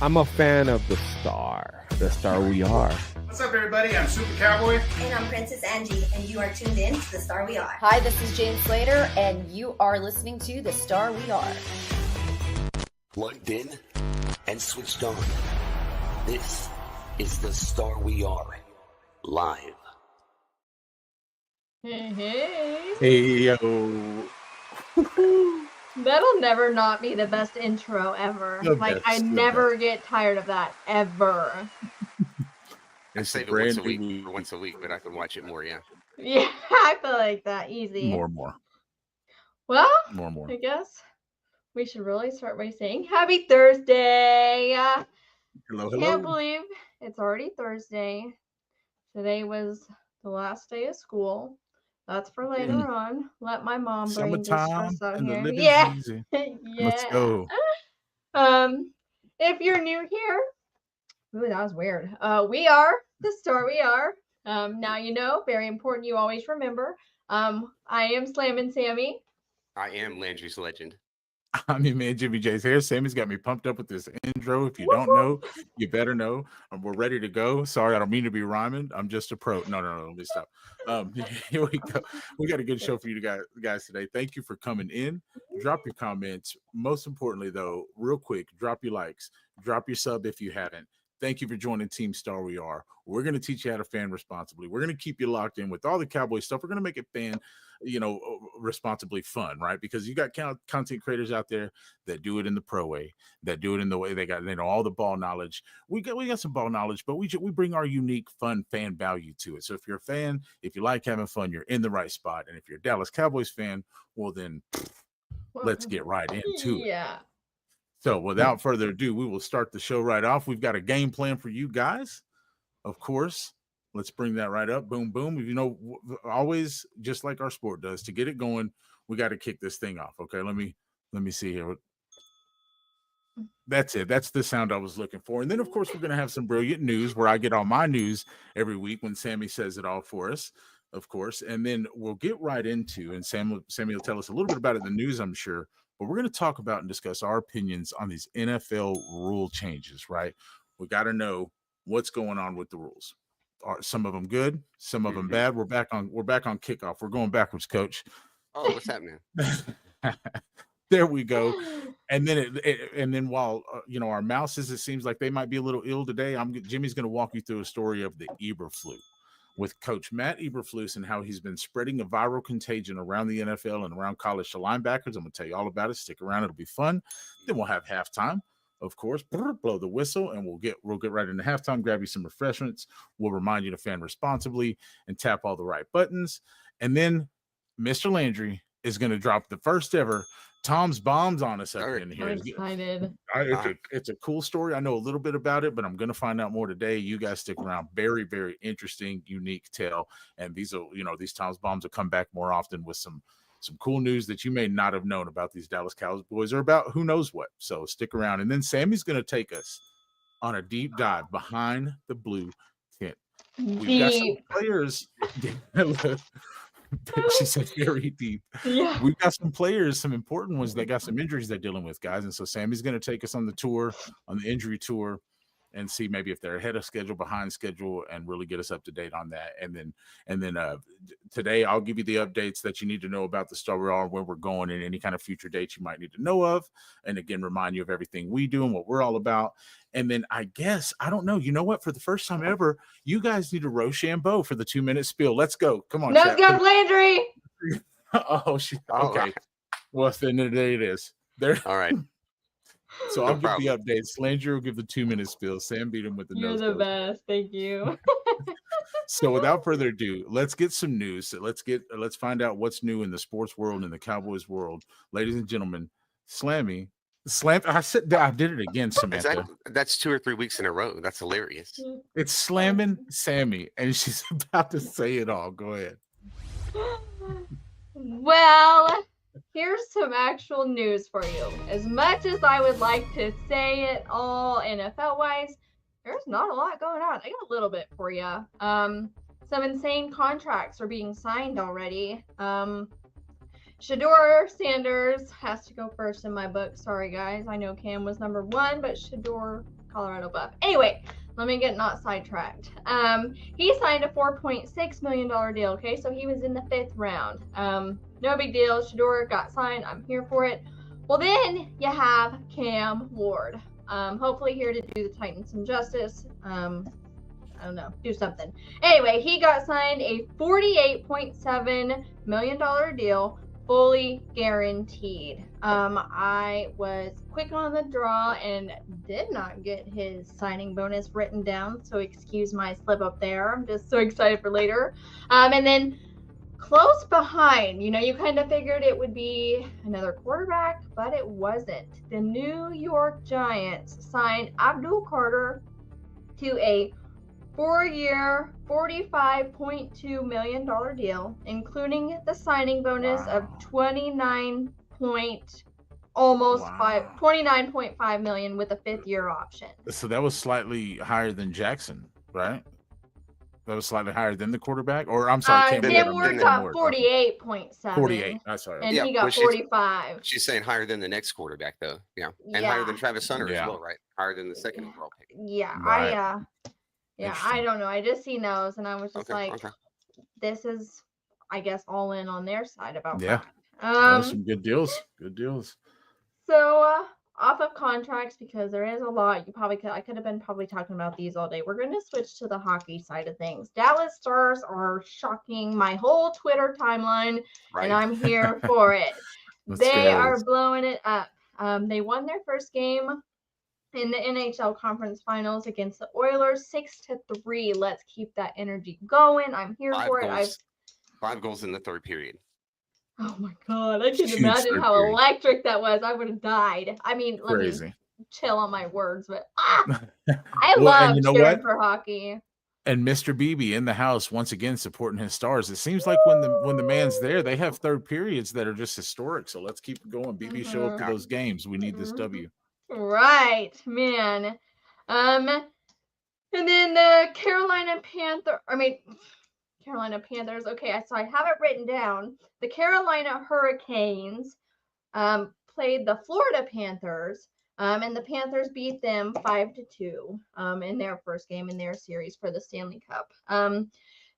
I'm a fan of the star we are. What's up, everybody? I'm Super Cowboy. And I'm Princess Angie, and you are tuned in to The Star We Are. Hi, this is Jane Slater, and you are listening to The Star We Are. Plugged in and switched on. This is The Star We Are, live. Hey. Hey, yo. That'll never not be the best intro ever. I never get tired of that, ever. I save it once a week, but I can watch it more, yeah. Yeah, I feel like that, easy. More. Well, More. I guess we should really start by saying Happy Thursday. Hello. Can't believe it's already Thursday. Today was the last day of school. That's for later on. Let my mom bring this stress out here. Yeah. Yeah. Let's go. If you're new here, ooh, that was weird. We are The Star We Are. Now you know, very important you always remember. I am Slammin' Sammie. I am Landry's legend. I'm your man, Jimmy J's here. Sammy's got me pumped up with this intro. If you don't know, you better know. We're ready to go. Sorry, I don't mean to be rhyming. I'm just a pro. No, let me stop. Here we go. We got a good show for you guys today. Thank you for coming in. Drop your comments. Most importantly, though, real quick, drop your likes. Drop your sub if you haven't. Thank you for joining Team Star We Are. We're going to teach you how to fan responsibly. We're going to keep you locked in with all the Cowboy stuff. We're going to make it responsibly fun, right? Because you got content creators out there that do it in the pro way, that do it in the way they got, all the ball knowledge. We got some ball knowledge, but we bring our unique, fun fan value to it. So if you're a fan, if you like having fun, you're in the right spot. And if you're a Dallas Cowboys fan, well then, let's get right into it. Yeah. So without further ado, we will start the show right off. We've got a game plan for you guys, of course. Let's bring that right up. Boom, boom. You know, always just like our sport does, to get it going, we got to kick this thing off. Okay, let me see here. That's it. That's the sound I was looking for. And then, of course, we're going to have some brilliant news where I get all my news every week when Sammie says it all for us, of course. And then we'll get right into, and Sammie will tell us a little bit about it in the news, I'm sure. But we're going to talk about and discuss our opinions on these NFL rule changes, right? We got to know what's going on with the rules. Are some of them good, some of them bad? We're back on kickoff. We're going backwards, coach. Oh, what's happening? There we go. And then while our mouses, it seems like they might be a little ill today. Jimmy's going to walk you through a story of the Eberflu with Coach Matt Eberflus and how he's been spreading a viral contagion around the NFL and around college to linebackers. I'm going to tell you all about it. Stick around. It'll be fun. Then we'll have halftime, of course. Blow the whistle, and we'll get right into halftime. Grab you some refreshments. We'll remind you to fan responsibly and tap all the right buttons. And then Mr. Landry is going to drop the first ever Tom's Bombs on us up in here. I'm excited. It's a cool story. I know a little bit about it, but I'm going to find out more today. You guys stick around. Very, very interesting, unique tale. And these Tom's Bombs will come back more often with some cool news that you may not have known about these Dallas Cowboys or about who knows what. So stick around. And then Sammie's going to take us on a deep dive behind the blue tint. We've got some players. She said very deep. Yeah. We've got some players, some important ones that got some injuries they're dealing with, guys. And so Sammie's going to take us on the injury tour, and see maybe if they're ahead of schedule, behind schedule, and really get us up to date on that. And then today I'll give you the updates that you need to know about the Star We Are, where we're going, and any kind of future dates you might need to know of. And again, remind you of everything we do and what we're all about. And then I don't know. You know what? For the first time ever, you guys need a Rochambeau for the 2-minute spiel. Let's go. Come on. Let's go, Landry. Okay. Right. Well, then there it is. There. All right. So I'll give the updates. Landry will give the 2-minute spiel. Sam beat him with the You're nose. the best. Thank you. So without further ado, let's get some news. Let's find out what's new in the sports world and the Cowboys world. Ladies and gentlemen, Sammie. I did it again, Samantha. That's 2 or 3 weeks in a row. That's hilarious. It's slamming Sammie, and she's about to say it all. Go ahead. Well, here's some actual news for you. As much as I would like to say it all NFL-wise, there's not a lot going on. I got a little bit for you. Some insane contracts are being signed already. Shedeur Sanders has to go first in my book. Sorry, guys. I know Cam was number 1, but Shedeur Colorado buff. Anyway, let me get not sidetracked. He signed a $4.6 million deal. Okay, so he was in the 5th round. No big deal. Shedeur got signed. I'm here for it. Well, then you have Cam Ward. Hopefully here to do the Titans some justice. I don't know, do something. Anyway, he got signed a $48.7 million deal, fully guaranteed. I was quick on the draw and did not get his signing bonus written down, so excuse my slip up there. I'm just so excited for later. And then close behind, you kind of figured it would be another quarterback, but it wasn't. The New York Giants signed Abdul Carter to a 4-year, $45.2 million deal, including the signing bonus of $29.5 million with a 5th-year option. So that was slightly higher than Jackson, right? That was slightly higher than the quarterback, or I'm sorry, Cam Ward got 48.7. 48. I'm sorry, and he got 45. She's saying higher than the next quarterback, though. Yeah, and higher than Travis Hunter as well, right? Higher than the second overall pick. Yeah, right. I don't know. I just seen those, and I was just this is, I guess, all in on their side about that. Some good deals. Good deals. So off of contracts, because there is a lot. I could have been probably talking about these all day. We're going to switch to the hockey side of things. Dallas Stars are shocking my whole Twitter timeline, and I'm here for it. They are blowing it up. They won their first game in the NHL Conference Finals against the Oilers, 6-3. Let's keep that energy going. I'm here for it. 5 goals in the 3rd period. Oh my God. I can imagine how electric that was. I would have died. I mean, let me chill on my words, but I love cheering for hockey. And Mr. BB in the house once again supporting his Stars. It seems like when the man's there, they have 3rd periods that are just historic. So let's keep going. BB, show up to those games. We need this W. Right, man. And then the Carolina Panthers. Okay, so I have it written down. The Carolina Hurricanes played the Florida Panthers, and the Panthers beat them 5-2 in their first game in their series for the Stanley Cup.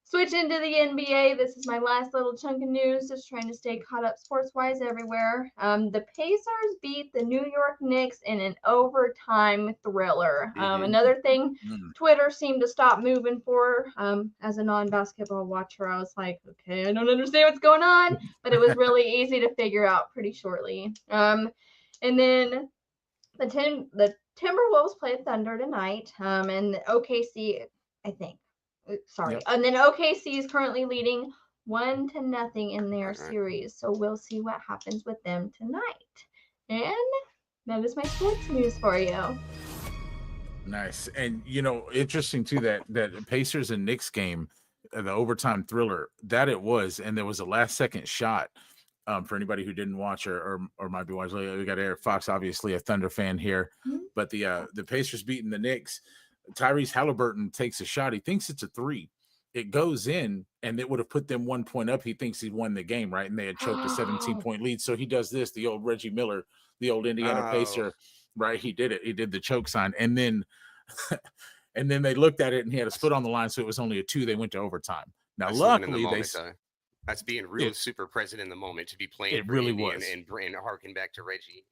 Switch into the NBA. This is my last little chunk of news, just trying to stay caught up sports-wise everywhere. The Pacers beat the New York Knicks in an overtime thriller. Another thing Twitter seemed to stop moving for. As a non-basketball watcher, I was like, okay, I don't understand what's going on, but it was really easy to figure out pretty shortly. And then the Timberwolves played Thunder tonight, and OKC, I think. And then OKC is currently leading 1-0 in their series. So we'll see what happens with them tonight. And that is my sports news for you. Nice. And interesting too that Pacers and Knicks game, the overtime thriller, that it was, and there was a last second shot. For anybody who didn't watch or might be watching, we got Eric Fox, obviously a Thunder fan here, but the Pacers beating the Knicks. Tyrese Halliburton takes a shot. He thinks it's a 3. It goes in, and it would have put them 1 point up. He thinks he won the game, right? And they had choked a 17-point lead. So he does this, the old Reggie Miller, the old Indiana Pacer, right? He did it. He did the choke sign. And then they looked at it, and he had his foot on the line, so it was only a 2. They went to overtime. Now, luckily, that's being real super present in the moment to be playing. It really was. And harking back to Reggie.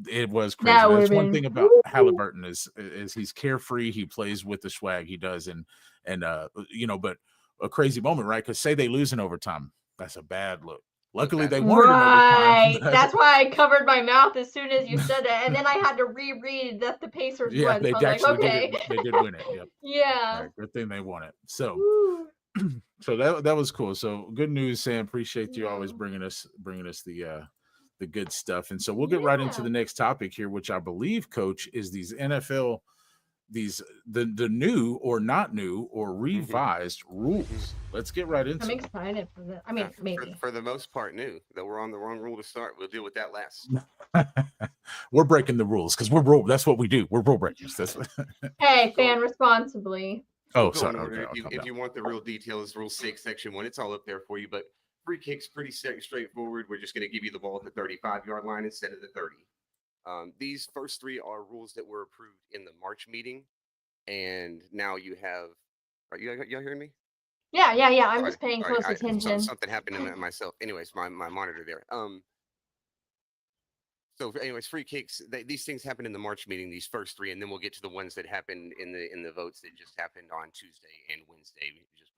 It was crazy. That's one thing about Halliburton is he's carefree. He plays with the swag he does, and but a crazy moment, right? Because say they lose in overtime, that's a bad look. Luckily, they weren't in overtime. That's why I covered my mouth as soon as you said that, and then I had to reread that the Pacers won. They so actually okay. They did win it. Yep. Yeah. Right, good thing they won it. So. So that was cool. So good news, Sam. Appreciate you always bringing us the good stuff. And so we'll get right into the next topic here, which I believe, Coach, is these NFL, the new or not new or revised rules. Let's get right into it. I'm excited for that. I mean, maybe. For the most part, new. Though we're on the wrong rule to start. We'll deal with that last. We're breaking the rules because that's what we do. We're rule breakers. Hey, fan responsibly. Oh, sorry. Okay, if you want the real details, Rule 6, Section 1, it's all up there for you. But free kicks, pretty straightforward. We're just going to give you the ball at the 35-yard line instead of the 30. These first 3 are rules that were approved in the March meeting, and now you have. Are y'all hearing me? Yeah. I'm Sorry, just paying sorry, close attention. something happened to myself. Anyways, my monitor there. So anyways, free kicks. These things happen in the March meeting. These first 3, and then we'll get to the ones that happened in the votes that just happened on Tuesday and Wednesday. Just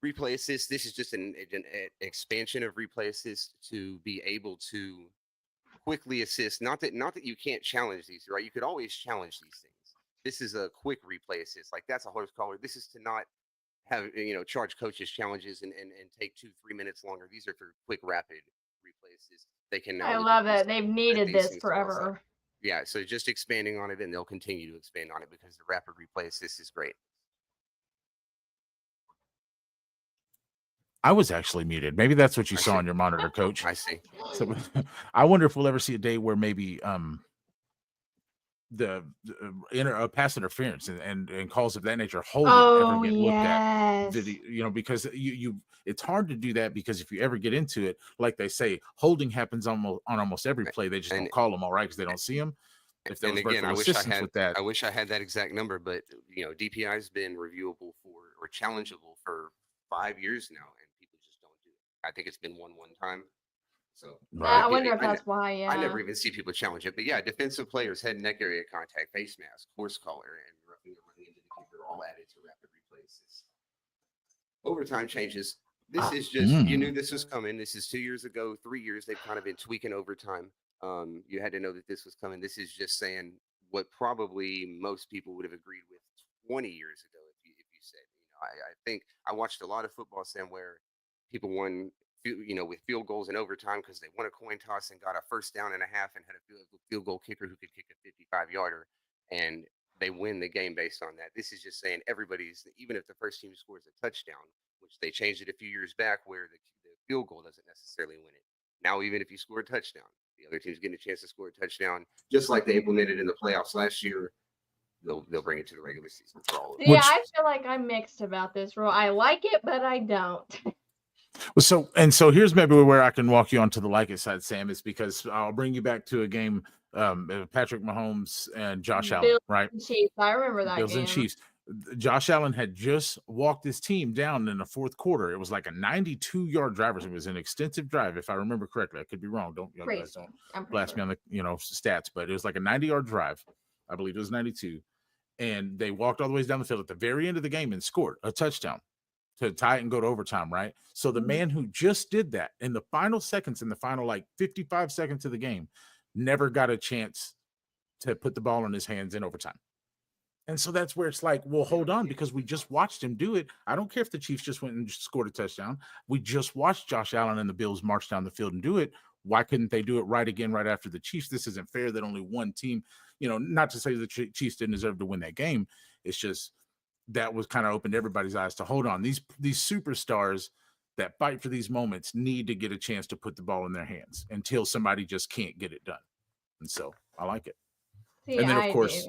replay assist. This is just an expansion of replay assist to be able to quickly assist. Not that you can't challenge these, right? You could always challenge these things. This is a quick replay assist. Like that's a horsecollar. This is to not have charge coaches challenges and take 2-3 minutes longer. These are for quick, rapid replay assist. They can now. I love it. They've needed this forever. Yeah, so just expanding on it, and they'll continue to expand on it because the rapid replay assist is great. I was actually muted. Maybe that's what you saw on your monitor, Coach. I see. So I wonder if we'll ever see a day where maybe the pass interference and calls of that nature ever get looked at video, because you it's hard to do that, because if you ever get into it, like they say, holding happens on almost every play. They just don't call them, all right, because they don't see them. If there was virtual assistance with that, I wish I had that exact number, but DPI has been reviewable or challengeable for 5 years now, and people just don't do it. I think it's been one time. So I wonder if that's why. Yeah, I never even see people challenge it, but yeah, defensive players, head and neck area contact, face mask, horse collar, and running into the kicker, all added to rapid replays. Overtime changes. This is just you knew this was coming. This is 2 years ago, 3 years. They've kind of been tweaking overtime. You had to know that this was coming. This is just saying what probably most people would have agreed with 20 years ago if you said. I think I watched a lot of football, Sam, where people won with field goals in overtime because they won a coin toss and got a 1st down and a half and had a field goal kicker who could kick a 55-yarder, and they win the game based on that. This is just saying even if the first team scores a touchdown, which they changed it a few years back where the field goal doesn't necessarily win it. Now, even if you score a touchdown, the other team's getting a chance to score a touchdown, just like they implemented in the playoffs last year. They'll bring it to the regular season for all of them. I feel like I'm mixed about this rule. I like it, but I don't. So here's maybe where I can walk you onto the like it side, Sam, is because I'll bring you back to a game, Patrick Mahomes and Josh Allen, right? Chiefs. I remember that Bills game. and Chiefs. Josh Allen had just walked his team down in the 4th quarter. It was like a 92-yard drive. It was an extensive drive, if I remember correctly. I could be wrong. You guys don't blast me on the stats, but it was like a 90-yard drive. I believe it was 92. And they walked all the way down the field at the very end of the game and scored a touchdown to tie it and go to overtime, right? So the man who just did that in the final seconds, in the final like 55 seconds of the game, never got a chance to put the ball in his hands in overtime. And so that's where it's like, well, hold on, because we just watched him do it. I don't care if the Chiefs just went and just scored a touchdown. We just watched Josh Allen and the Bills march down the field and do it. Why couldn't they do it right again right after the Chiefs? This isn't fair that only one team, not to say the Chiefs didn't deserve to win that game. It's just that was kind of opened everybody's eyes to hold on. These superstars that fight for these moments need to get a chance to put the ball in their hands until somebody just can't get it done. And so I like it. See, and then, of course,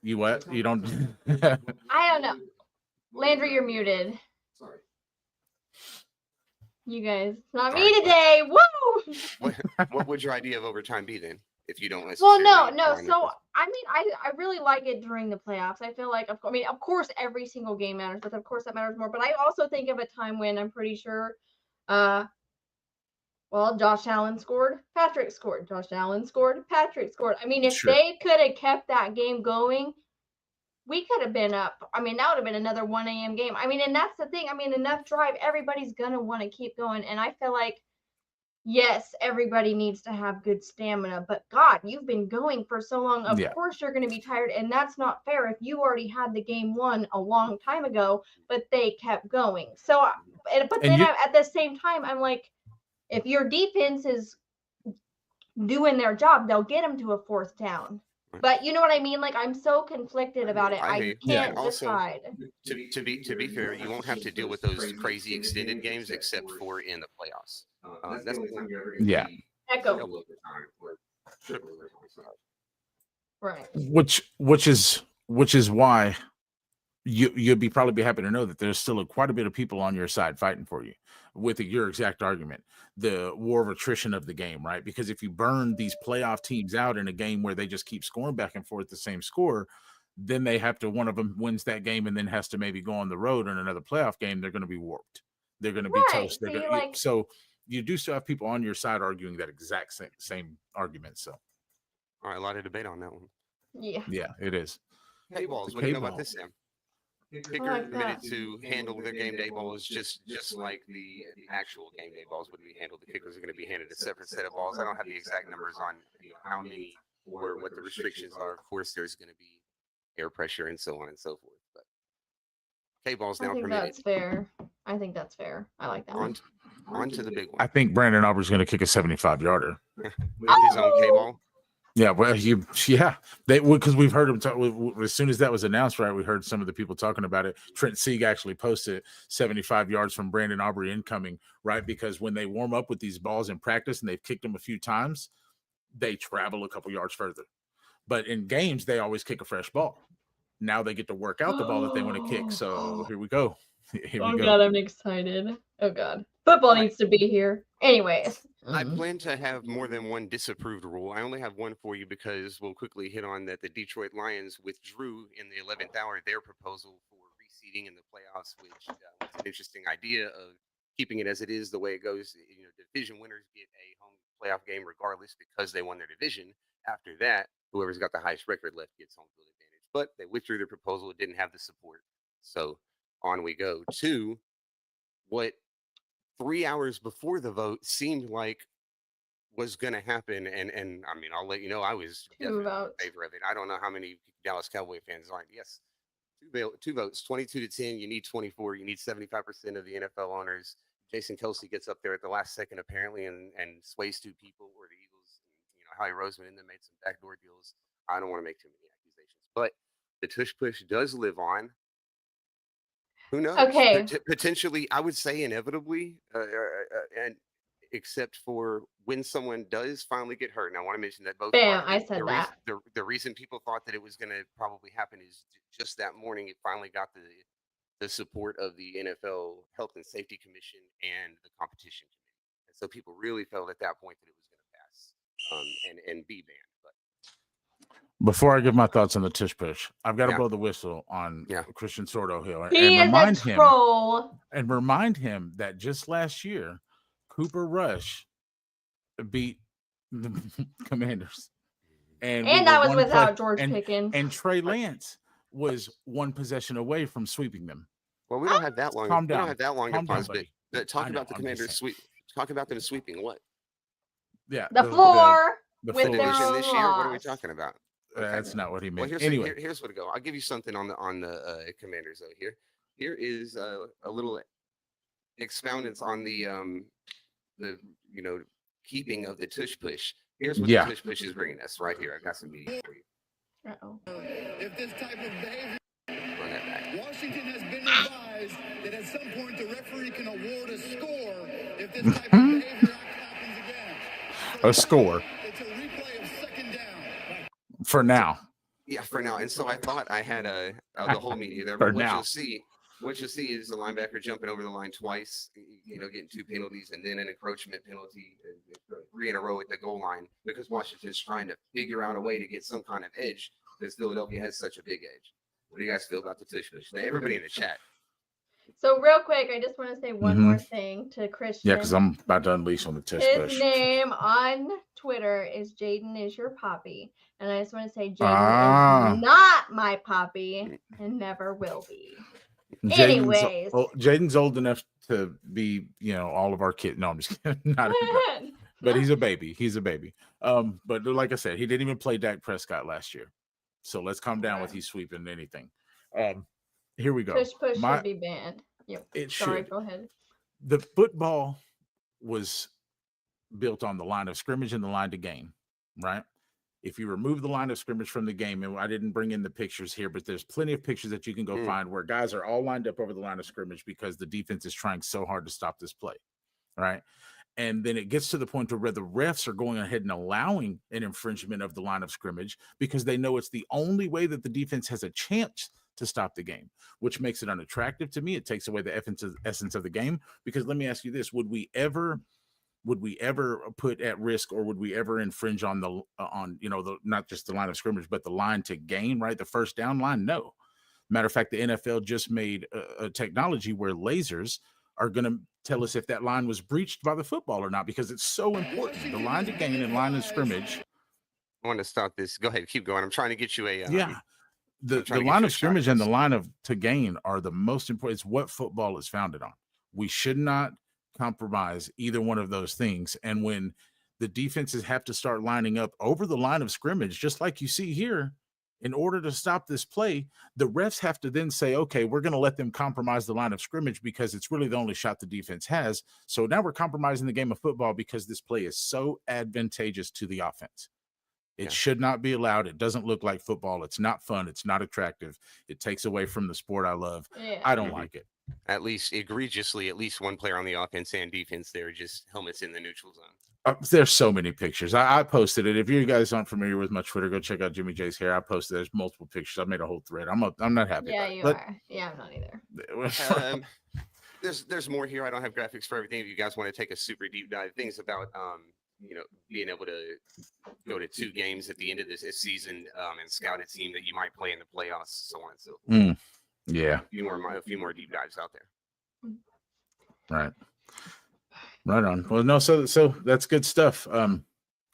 you what? You don't? I don't know. Landry, you're muted. Sorry. You guys, it's not me today. Woo! What would your idea of overtime be then? If you don't listen. Well, no. So I really like it during the playoffs. I feel like, of course, every single game matters, but of course that matters more. But I also think of a time when I'm pretty sure, Josh Allen scored, Patrick scored, Josh Allen scored, Patrick scored. If they could have kept that game going, we could have been up. That would have been another 1 a.m. game. And that's the thing. Enough drive, everybody's gonna want to keep going, and I feel like, yes, everybody needs to have good stamina, but God, you've been going for so long. Of course you're going to be tired, and that's not fair if you already had the game won a long time ago, but they kept going. So, at the same time, I'm like, if your defense is doing their job, they'll get them to a 4th down. But you know what I mean? Like, I'm so conflicted about it. I can't decide. To be fair, you won't have to deal with those crazy extended games except for in the playoffs. That's the time you're ever yeah. Echo. Right. Which is why you'd probably be happy to know that there's still quite a bit of people on your side fighting for you. with your exact argument, the war of attrition of the game, right? Because if you burn these playoff teams out in a game where they just keep scoring back and forth the same score, then they have to, one of them wins that game and then has to maybe go on the road in another playoff game. They're going to be warped. They're going to be Right. toast. They're See, gonna, like- so you do still have people on your side arguing that exact same argument. So, All right, a lot of debate on that one. Yeah. it is. K-balls. The What do you know K-ball. about this, Sam? I Kicker like admitted that. to handle their game day balls just like the actual game day balls would be handled. The kickers are going to be handed a separate set of balls. I don't have the exact numbers on how many or what the restrictions are. Of course, there's going to be air pressure and so on and so forth. But K-balls I now think permitted. that's fair. I think that's fair. I like that one. On to the big I one. think Brandon Aubrey's going to kick a 75-yarder. With his own K-ball. Yeah, well, they because we've heard him talk. As soon as that was announced, right, we heard some of the people talking about it. Trent Sieg actually posted 75 yards from Brandon Aubrey incoming, right? Because when they warm up with these balls in practice and they've kicked them a few times, they travel a couple yards further. But in games, they always kick a fresh ball. Now they get to work out the ball that they want to kick. So here we go. Here we go. God, I'm excited. Oh God, football needs to be here. Anyways. I plan to have more than one disapproved rule. I only have one for you because we'll quickly hit on that the Detroit Lions withdrew in the 11th hour their proposal for reseeding in the playoffs, which was an interesting idea of keeping it as it is, the way it goes. Division winners get a home playoff game regardless because they won their division. After that, whoever's got the highest record left gets home field advantage. But they withdrew their proposal. It didn't have the support. So on we go to what 3 hours before the vote seemed like was going to happen. And I mean, I'll let you know, I was definitely in favor of it. I don't know how many Dallas Cowboy fans aren't. Yes, two votes, 22-10. You need 24. You need 75% of the NFL owners. Jason Kelsey gets up there at the last second, apparently, and sways two people, or the Eagles. Howie Roseman and them made some backdoor deals. I don't want to make too many accusations, but the tush push does live on. Who knows? Okay. Potentially, I would say inevitably, and except for when someone does finally get hurt. And I want to mention that both. Bam, I said that. The reason people thought that it was going to probably happen is just that morning it finally got the support of the NFL Health and Safety Commission and the competition committee. And so people really felt at that point that it was going to pass and be banned. Before I give my thoughts on the tush push, I've got to blow the whistle on Christian Sordo Hill and remind him that just last year, Cooper Rush beat the Commanders, and that was without George Pickens. And Trey Lance was one possession away from sweeping them. Well, we don't have that long. Calm we down. don't have that long to pause. But talk about the I'm Commanders sweep. Talk about them sweeping what? Yeah, the floor the with their division own this year. What are we talking about? That's not what he meant. Well, here's what to go. I'll give you something on the Commanders though. Here is a little expoundance on the keeping of the tush push. Here's what the tush push is bringing us right here. I got some media for you. Uh-oh. If this type of behavior, Run that back. Washington has been advised that at some point the referee can award a score if this type of behavior happens again. So a score. It's a replay of second down. For now. Yeah, for now. And so I thought I had the whole media there. For But now. what you'll see is the linebacker jumping over the line twice, getting 2 penalties, and then an encroachment penalty, 3 in a row at the goal line, because Washington's trying to figure out a way to get some kind of edge because Philadelphia has such a big edge. What do you guys feel about the tush push? Everybody in the chat. So real quick, I just want to say one more thing to Christian. Yeah, because I'm about to unleash on the tush push. His name on Twitter is Jaden is your poppy. And I just want to say Jaden is not my poppy and never will be. Anyways. Jaden's old enough to be, all of our kids. No, I'm just kidding. But he's a baby. He's a baby. But like I said, he didn't even play Dak Prescott last year. So let's calm down with he's sweeping anything. Here we go. Tush push should be banned. Yep. Sorry, go ahead. The football was built on the line of scrimmage and the line to gain, right? If you remove the line of scrimmage from the game, and I didn't bring in the pictures here, but there's plenty of pictures that you can go find where guys are all lined up over the line of scrimmage because the defense is trying so hard to stop this play, right? And then it gets to the point where the refs are going ahead and allowing an infringement of the line of scrimmage because they know it's the only way that the defense has a chance to stop the game, which makes it unattractive to me. It takes away the essence of the game. Because let me ask you this: would we ever put at risk, or would we ever infringe on the not just the line of scrimmage, but the line to gain, right? The first down line? No. Matter of fact, the NFL just made a technology where lasers are going to tell us if that line was breached by the football or not, because it's so important. The line to gain and line of scrimmage. I want to stop this. Go ahead, keep going. I'm trying to get you a The line of scrimmage and the line to gain are the most important. It's what football is founded on. We should not compromise either one of those things. And when the defenses have to start lining up over the line of scrimmage, just like you see here, in order to stop this play, the refs have to then say, okay, we're going to let them compromise the line of scrimmage because it's really the only shot the defense has. So now we're compromising the game of football because this play is so advantageous to the offense. It should not be allowed. It doesn't look like football. It's not fun. It's not attractive. It takes away from the sport I love. I don't like it. At least egregiously, at least one player on the offense and defense there, just helmets in the neutral zone. There's so many pictures. I posted it. If you guys aren't familiar with my Twitter, go check out Jimmy J's hair. I posted. There's multiple pictures. I made a whole thread. I'm not happy. Yeah, about you it, are. Yeah, I'm not either. There's more here. I don't have graphics for everything. If you guys want to take a super deep dive, things about being able to go to 2 games at the end of this season and scout a team that you might play in the playoffs, so on and so forth. Yeah. A few more deep dives out there. Right on. Well, no, so that's good stuff.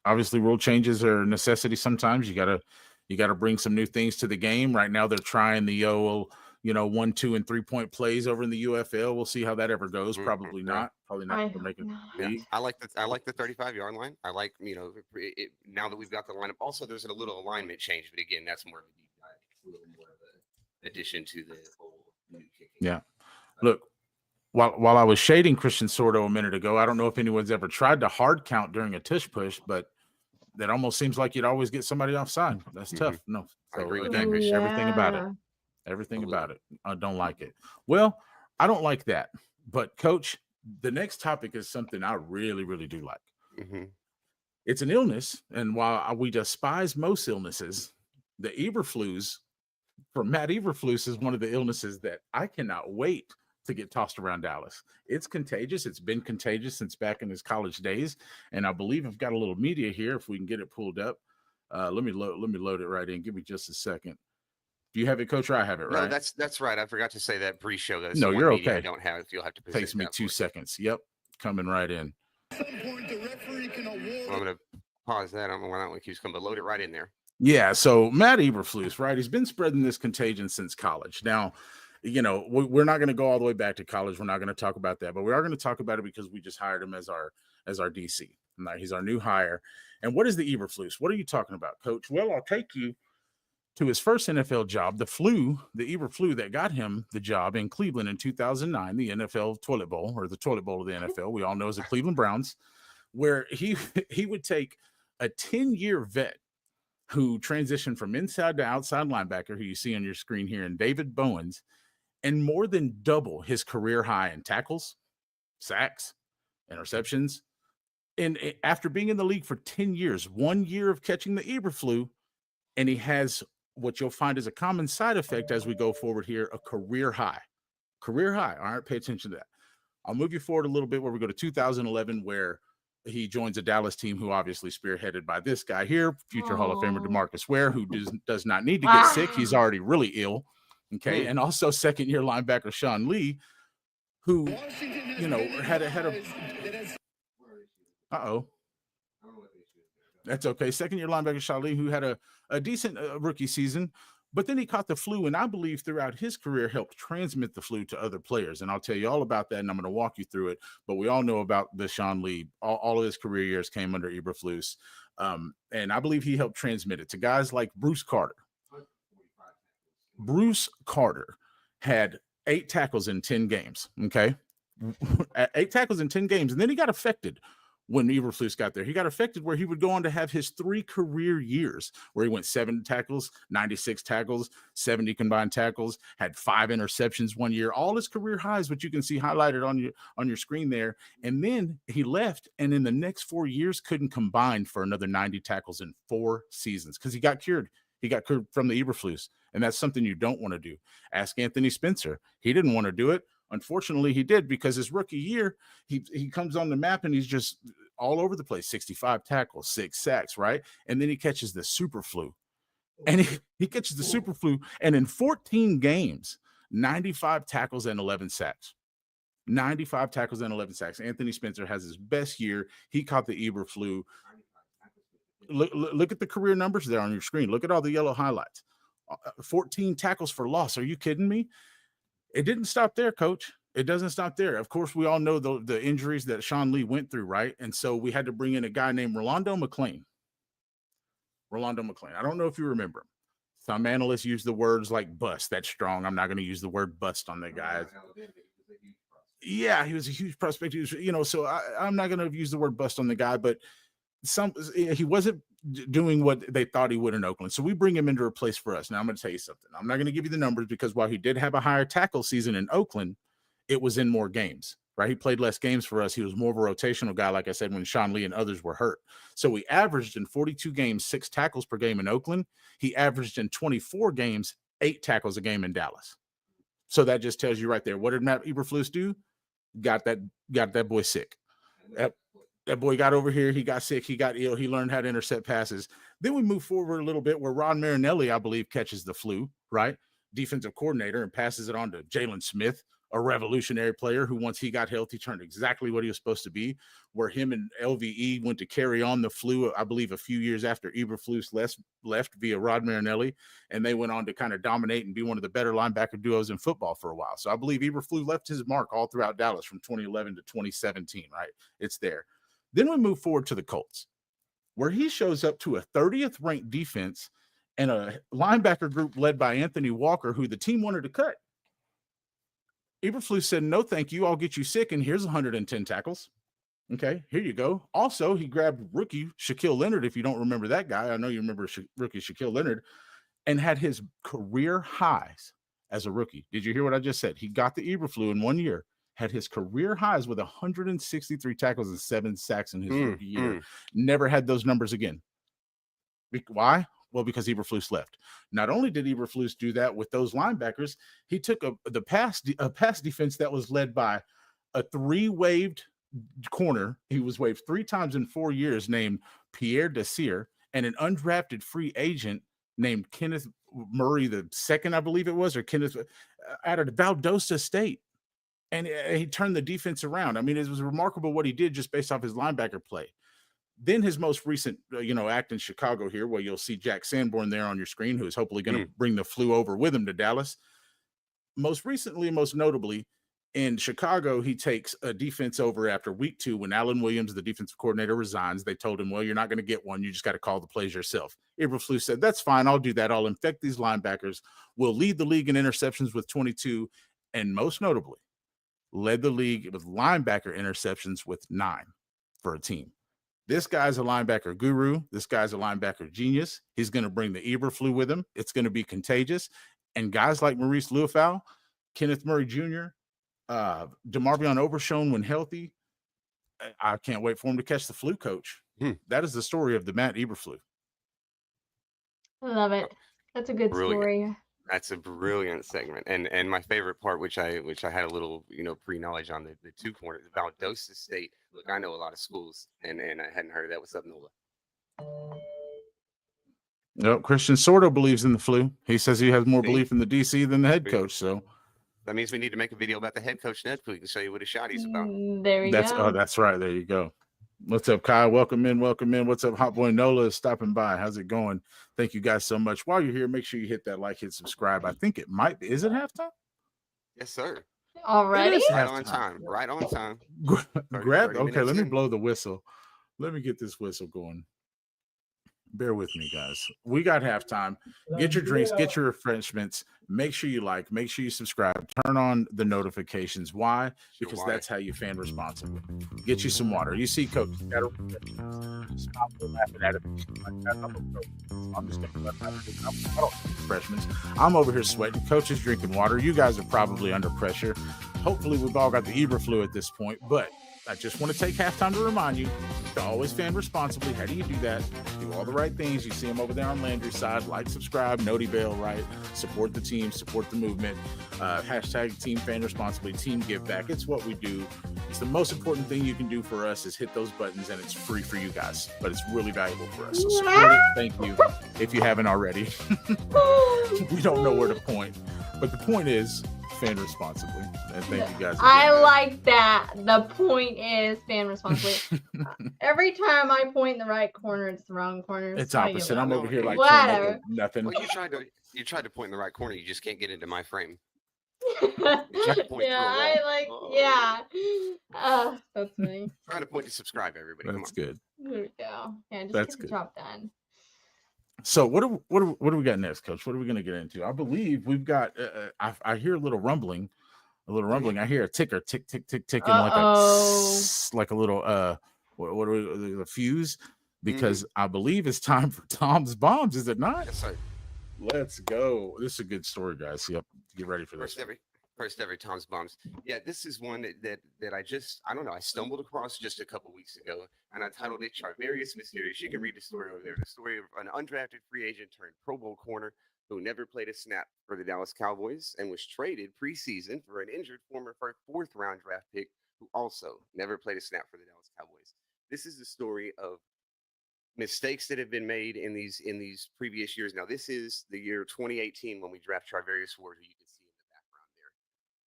Obviously rule changes are a necessity sometimes. You gotta bring some new things to the game. Right now they're trying the 1, 2, and 3-point plays over in the UFL. We'll see how that ever goes. Probably not. Probably not gonna make it. Yeah. I like the 35-yard line. I like, now that we've got the lineup. Also, there's a little alignment change, but again, that's more of a deep dive, a little more of an addition to the whole new kicking. Yeah. Look, while I was shading Christian Sordo a minute ago, I don't know if anyone's ever tried to hard count during a tush push, but that almost seems like you'd always get somebody offside. That's tough. No, I agree with that, Christian. Everything about it. Everything about it. I don't like it. Well, I don't like that. But Coach, the next topic is something I really, really do like. It's an illness, and while we despise most illnesses, the Eberflus from Matt Eberflus is one of the illnesses that I cannot wait to get tossed around Dallas. It's contagious. It's been contagious since back in his college days, and I believe I've got a little media here. If we can get it pulled up, let me load it right in. Give me just a second. Do you have it, Coach? Or I have it, right? No, that's right. I forgot to say that pre-show. That's no, you're okay. I don't have it. You'll have to. Takes me 2 seconds. Yep, coming right in. At some point, the referee can award. I'm going to pause that. I don't know why that one keeps coming, but load it right in there. Yeah, so Matt Eberflus, right? He's been spreading this contagion since college. Now, we're not going to go all the way back to college. We're not going to talk about that, but we are going to talk about it because we just hired him as our DC. He's our new hire. And what is the Eberflus? What are you talking about, Coach? Well, I'll take you to his first NFL job, the Eberflus that got him the job in Cleveland in 2009, the NFL toilet bowl, or the toilet bowl of the NFL. We all know as the Cleveland Browns, where he would take a 10-year vet who transitioned from inside to outside linebacker, who you see on your screen here, and David Bowens, and more than double his career high in tackles, sacks, interceptions. And after being in the league for 10 years, 1 year of catching the Eberflus, and he has what you'll find is a common side effect as we go forward here, a career high. Career high. All right, pay attention to that. I'll move you forward a little bit where we go to 2011, where he joins a Dallas team who obviously spearheaded by this guy here, future Hall of Famer DeMarcus Ware, who does not need to get sick. He's already really ill. Okay. And also second-year linebacker Sean Lee, who, had a that's okay. Second-year linebacker Sean Lee, who had a decent rookie season, but then he caught the flu, and I believe throughout his career helped transmit the flu to other players. And I'll tell you all about that, and I'm going to walk you through it. But we all know about the Sean Lee. All of his career years came under Eberflus, and I believe he helped transmit it to guys like Bruce Carter. Bruce Carter had 8 tackles in 10 games, okay? 8 tackles in 10 games, and then he got affected when Eberflus got there. He got affected where he would go on to have his 3 career years where he went 7 tackles, 96 tackles, 70 combined tackles, had 5 interceptions 1 year, all his career highs, which you can see highlighted on your screen there. And then he left, and in the next 4 years couldn't combine for another 90 tackles in 4 seasons because he got cured. He got from the Eberflus, and that's something you don't want to do. Ask Anthony Spencer. He didn't want to do it. Unfortunately, he did, because his rookie year, he comes on the map and he's just all over the place. 65 tackles, 6 sacks, right? And then he catches the super flu. And he catches the super flu, and in 14 games, 95 tackles and 11 sacks. 95 tackles and 11 sacks. Anthony Spencer has his best year. He caught the Eberflu. Look at the career numbers there on your screen. Look at all the yellow highlights. 14 tackles for loss. Are you kidding me? It didn't stop there, Coach. It doesn't stop there. Of course, we all know the injuries that Sean Lee went through, right? And so we had to bring in a guy named Rolando McClain. I don't know if you remember him. Some analysts use the words like bust. That's strong. I'm not going to use the word bust on the guy. Yeah, he was a huge prospect. He was, so I'm not going to use the word bust on the guy, but he wasn't doing what they thought he would in Oakland. So we bring him into a place for us. Now I'm going to tell you something. I'm not going to give you the numbers, because while he did have a higher tackle season in Oakland, it was in more games, right? He played less games for us. He was more of a rotational guy, like I said, when Sean Lee and others were hurt. So we averaged in 42 games, 6 tackles per game in Oakland. He averaged in 24 games, 8 tackles a game in Dallas. So that just tells you right there. What did Matt Eberflus do? Got that boy sick. That boy got over here. He got sick. He got ill. He learned how to intercept passes. Then we move forward a little bit where Ron Marinelli, I believe, catches the flu, right? Defensive coordinator, and passes it on to Jalen Smith, a revolutionary player who, once he got healthy, turned exactly what he was supposed to be, where him and LVE went to carry on the flu, I believe, a few years after Eberflus left via Rod Marinelli, and they went on to kind of dominate and be one of the better linebacker duos in football for a while. So I believe Eberflus left his mark all throughout Dallas from 2011 to 2017, right? It's there. Then we move forward to the Colts, where he shows up to a 30th ranked defense and a linebacker group led by Anthony Walker, who the team wanted to cut. Eberflus said, no, thank you. I'll get you sick. And here's 110 tackles. Okay, here you go. Also, he grabbed rookie Shaquille Leonard. If you don't remember that guy, I know you remember rookie Shaquille Leonard, and had his career highs as a rookie. Did you hear what I just said? He got the Eberflus in 1 year, had his career highs with 163 tackles and 7 sacks in his rookie year. Never had those numbers again. Why? Well, because Eberflus left. Not only did Eberflus do that with those linebackers, he took a pass defense that was led by a 3-waived corner. He was waived 3 times in 4 years, named Pierre Desir, and an undrafted free agent named Kenneth Murray II, I believe it was, or Kenneth out of Valdosta State. And he turned the defense around. I mean, it was remarkable what he did just based off his linebacker play. Then his most recent, act in Chicago here, where you'll see Jack Sanborn there on your screen, who is hopefully going to bring the flu over with him to Dallas. Most recently, most notably, in Chicago, he takes a defense over after week 2 when Alan Williams, the defensive coordinator, resigns. They told him, well, you're not going to get one. You just got to call the plays yourself. Eberflus said, that's fine. I'll do that. I'll infect these linebackers. We'll lead the league in interceptions with 22, and most notably, led the league with linebacker interceptions with 9 for a team. This guy's a linebacker guru. This guy's a linebacker genius. He's going to bring the Eberflus with him. It's going to be contagious. And guys like Maurice Luafau, Kenneth Murray Jr., DeMarvion Overshone when healthy, I can't wait for him to catch the flu, Coach. That is the story of the Matt Eberflus. I love it. That's a good story. That's a brilliant segment, and my favorite part, which I had a little pre-knowledge on, the 2 corners about Valdosta State. Look, I know a lot of schools, and I hadn't heard of that. What's up, Nola? No, Christian Sordo believes in the flu. He says he has more belief in the DC than the head coach. So that means we need to make a video about the head coach next week and show you what his shot he's about. There we go. Oh, that's right. There you go. What's up, Kyle? Welcome in. What's up? Hot Boy Nola is stopping by. How's it going? Thank you guys so much. While you're here, make sure you hit that like, hit subscribe. I think it might be. Is it halftime? Yes, sir. Already? Right on time. Right on time. Grab. Okay, let me blow the whistle. Let me get this whistle going. Bear with me, guys. We got halftime. Get your drinks, get your refreshments. Make sure you like, make sure you subscribe, turn on the notifications. Why? Because that's how you fan responsibly. Get you some water. You see, Coach, you gotta stop laughing at it. I'm just gonna let that. I don't need refreshments. I'm over here sweating. Coach is drinking water. You guys are probably under pressure. Hopefully, we've all got the Eberflus at this point, but I just want to take halftime to remind you to always fan responsibly. How do you do that? Do all the right things. You see them over there on Landry's side. Like, subscribe, noti bell, right? Support the team, support the movement. Hashtag team fan responsibly, team give back. It's what we do. It's the most important thing you can do for us is hit those buttons, and it's free for you guys, but it's really valuable for us. So support it. Thank you if you haven't already. We don't know where to point, but the point is fan responsibly. And thank you guys. I like that. The point is fan responsibly. Every time I point in the right corner, it's the wrong corner. It's opposite. I'm over here like whatever. Nothing. Well, you tried to point in the right corner. You just can't get into my frame. That's funny. Trying to point to subscribe, everybody. That's good. There we go. Yeah, just That's get the good. job done. So what do we got next, Coach? What are we going to get into? I believe we've got. I hear a little rumbling. I hear a ticker, tick, tick, tick, ticking like a little what are we, the fuse? Because I believe it's time for Tom's Bombs. Is it not? Yes, sir. Let's go. This is a good story, guys. Yep. Get ready for this. First ever Tom's Bombs. Yeah, this is one that I don't know. I stumbled across just a couple weeks ago, and I titled it "Charvarius Mysterious." You can read the story over there. The story of an undrafted free agent turned Pro Bowl corner who never played a snap for the Dallas Cowboys and was traded preseason for an injured former fourth round draft pick who also never played a snap for the Dallas Cowboys. This is the story of mistakes that have been made in these previous years. Now, this is the year 2018 when we draft Charvarius Ward, who you can see in the background there.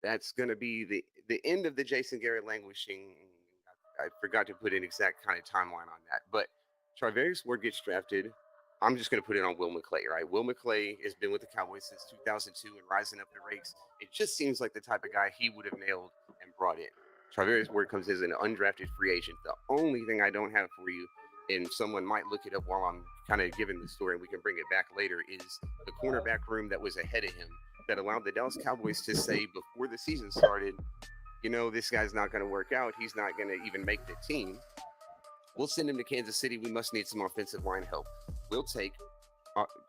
That's going to be the end of the Jason Garrett languishing. I forgot to put an exact kind of timeline on that. But Charvarius Ward gets drafted. I'm just going to put it on Will McClay, right? Will McClay has been with the Cowboys since 2002 and rising up the ranks. It just seems like the type of guy he would have nailed and brought in. Charvarius Ward comes as an undrafted free agent. The only thing I don't have for you, and someone might look it up while I'm kind of giving the story, and we can bring it back later, is the cornerback room that was ahead of him that allowed the Dallas Cowboys to say before the season started, you know, this guy's not going to work out. He's not going to even make the team. We'll send him to Kansas City. We must need some offensive line help. We'll take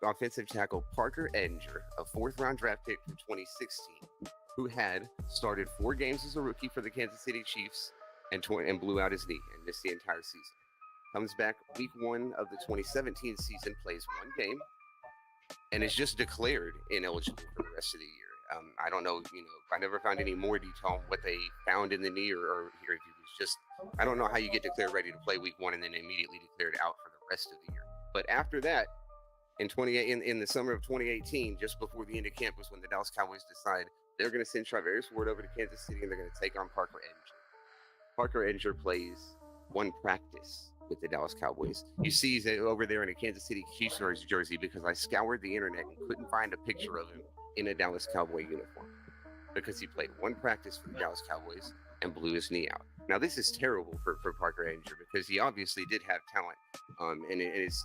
offensive tackle Parker Edinger, a fourth-round draft pick from 2016, who had started 4 games as a rookie for the Kansas City Chiefs and blew out his knee and missed the entire season. Comes back week 1 of the 2017 season, plays 1 game, and is just declared ineligible for the rest of the year. I don't know, I never found any more detail on what they found in the knee or if it was just, I don't know how you get declared ready to play week 1 and then immediately declared out for the rest of the year. But after that, in the summer of 2018, just before the end of camp, was when the Dallas Cowboys decide they're going to send Charvarius Ward over to Kansas City and they're going to take on Parker Edinger. Parker Edinger plays 1 practice with the Dallas Cowboys. You see he's over there in a Kansas City Chiefs jersey because I scoured the internet and couldn't find a picture of him in a Dallas Cowboy uniform because he played 1 practice for the Dallas Cowboys and blew his knee out. Now, this is terrible for Parker Edinger because he obviously did have talent, and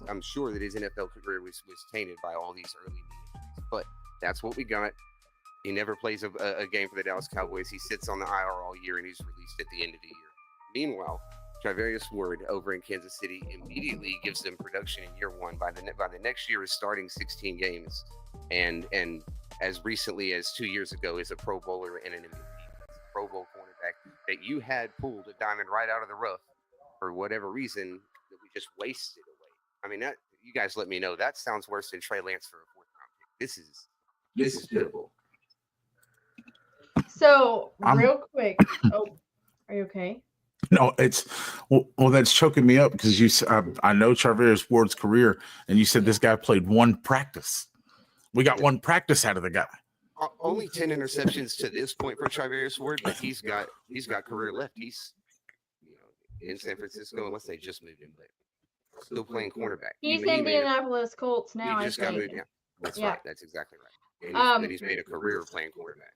I'm sure that his NFL career was tainted by all these early knee injuries. But that's what we got. He never plays a game for the Dallas Cowboys. He sits on the IR all year, and he's released at the end of the year. Meanwhile, Charvarius Ward over in Kansas City immediately gives them production in year 1. By the next year is starting 16 games, and as recently as 2 years ago is a Pro Bowler and an MVP. Pro Bowl cornerback that you had pulled a diamond right out of the rough for whatever reason that we just wasted away. I mean, that, you guys let me know. That sounds worse than Trey Lance for a 4th round pick. This is pitiful. So real quick. Oh, are you okay? No, it's well that's choking me up because I know Charvarius Ward's career, and you said this guy played 1 practice. We got 1 practice out of the guy. Only 10 interceptions to this point for Charvarius Ward, but he's got career left. He's in San Francisco, unless they just moved him, but still playing cornerback. He's in Indianapolis Colts now. He just got moved. Yeah, that's right. That's exactly right. And he's made a career playing quarterback.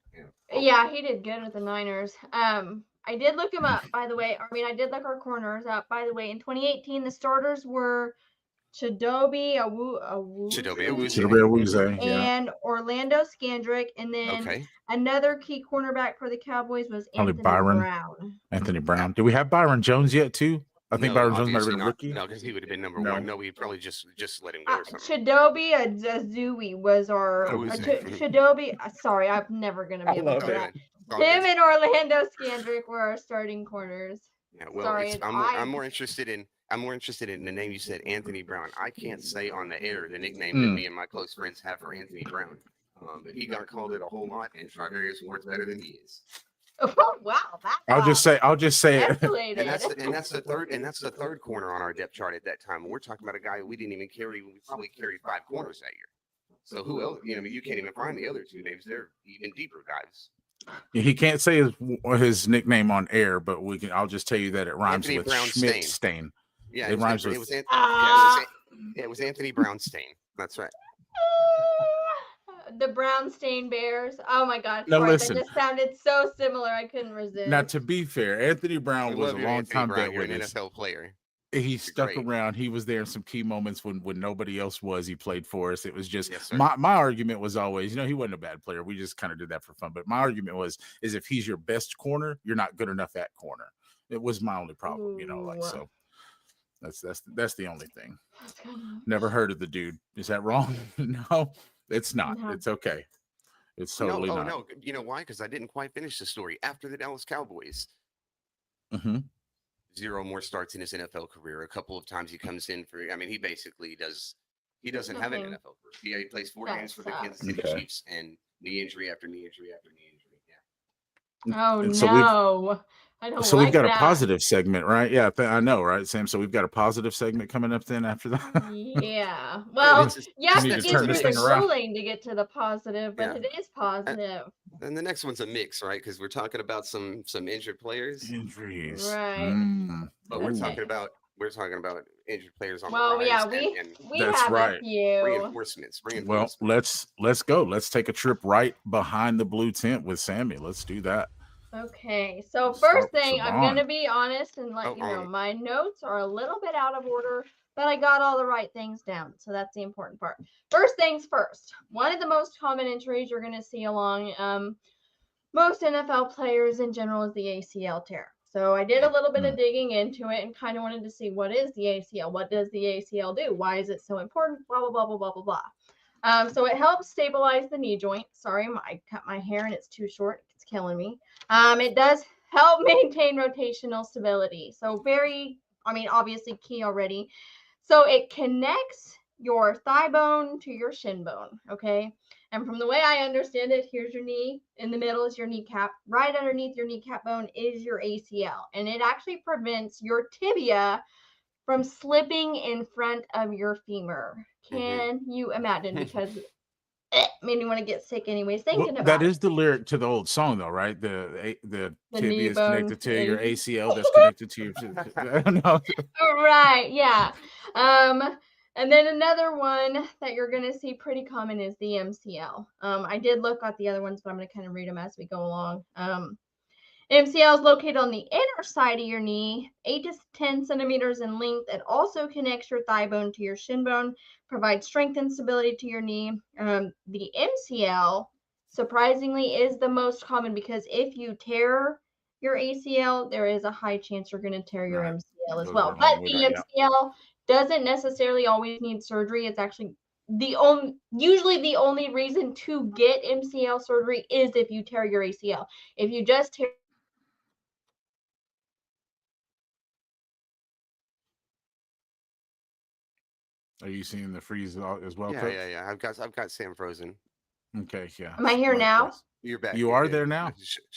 Yeah, he did good with the Niners. I did look him up, by the way. I did look our corners up, by the way. In 2018, the starters were Chidobe Awuzie and Orlando Scandrick, and then another key cornerback for the Cowboys was Anthony Brown. Anthony Brown. Do we have Byron Jones yet too? I think Byron Jones might have been a rookie. No, because he would have been number 1. No, we probably just let him go or something. Chidobe Awuzie was our Chidobe. Sorry, I'm never gonna be able to do that. Him and Orlando Scandrick were our starting corners. Yeah, well, Sorry, I'm more interested in the name you said, Anthony Brown. I can't say on the air the nickname that me and my close friends have for Anthony Brown. But he got called it a whole lot, and Strawberry's worth better than he is. Oh wow, that I'll just say it. escalated. And that's the third corner on our depth chart at that time. We're talking about a guy we didn't even carry. We probably carried 5 corners that year. So who else? You can't even find the other 2 names. They're even deeper guys. He can't say his nickname on air, but I'll just tell you that it rhymes Anthony with Brownstein. Schmidt-Stain. Yeah, it rhymes with. It was Anthony Brownstein. That's right. The Brownstein Bears. Oh my God. Now Sorry, listen. that just sounded so similar. I couldn't resist. Now, to be fair, Anthony Brown was a long-time vet You're with an us. NFL player. He stuck around. He was there in some key moments when nobody else was. He played for us. It was just my argument was always, he wasn't a bad player. We just kind of did that for fun. But my argument is if he's your best corner, you're not good enough at corner. It was my only problem, so. That's the only thing. Never heard of the dude. Is that wrong? No, it's not. No. It's okay. It's totally not. No. You know why? Because I didn't quite finish the story. After the Dallas Cowboys, 0 more starts in his NFL career. A couple of times he comes in for. I mean, he basically doesn't have an NFL career. He plays 4 games for the Kansas City Chiefs, and knee injury after knee injury after knee injury. Yeah. Oh no. I don't so like we've got that. a positive segment, right? Yeah, I know, right, Sam? So we've got a positive segment coming up then after that. Yeah. Well, you have to get through the grueling to get to the positive, but it is positive. And the next one's a mix, right? Because we're talking about some injured players. Injuries. Right. But we're talking about injured players on the rise. Well, yeah, we have a few reinforcements. Well, let's go. Let's take a trip right behind the blue tent with Sammie. Let's do that. Okay, so first thing, I'm going to be honest and let you know, my notes are a little bit out of order, but I got all the right things down, so that's the important part. First things first, one of the most common injuries you're going to see along most NFL players in general is the ACL tear. So I did a little bit of digging into it and kind of wanted to see what is the ACL? What does the ACL do? Why is it so important? Blah, blah, blah, blah, blah, blah, blah. So it helps stabilize the knee joint. Sorry, I cut my hair and it's too short. It's killing me. It does help maintain rotational stability. So obviously key already. So it connects your thigh bone to your shin bone, okay? And from the way I understand it, here's your knee. In the middle is your kneecap. Right underneath your kneecap bone is your ACL. And it actually prevents your tibia from slipping in front of your femur. Can you imagine? Because it made me want to get sick anyways thinking about that it. is the lyric to the old song though, right? The tibia is connected to your ACL that's connected to your Right, yeah. And then another one that you're going to see pretty common is the MCL. I did look at the other ones, but I'm going to kind of read them as we go along. MCL is located on the inner side of your knee, 8 to 10 centimeters in length. It also connects your thigh bone to your shin bone, provides strength and stability to your knee. The MCL, surprisingly, is the most common because if you tear your ACL, there is a high chance you're going to tear your MCL as well. But the MCL doesn't necessarily always need surgery. It's actually usually the only reason to get MCL surgery is if you tear your ACL. If you just tear Are you seeing the freeze as well? Yeah, Coach? yeah. I've got Sam frozen. Okay, yeah. Am I here now? You're back. You are there now.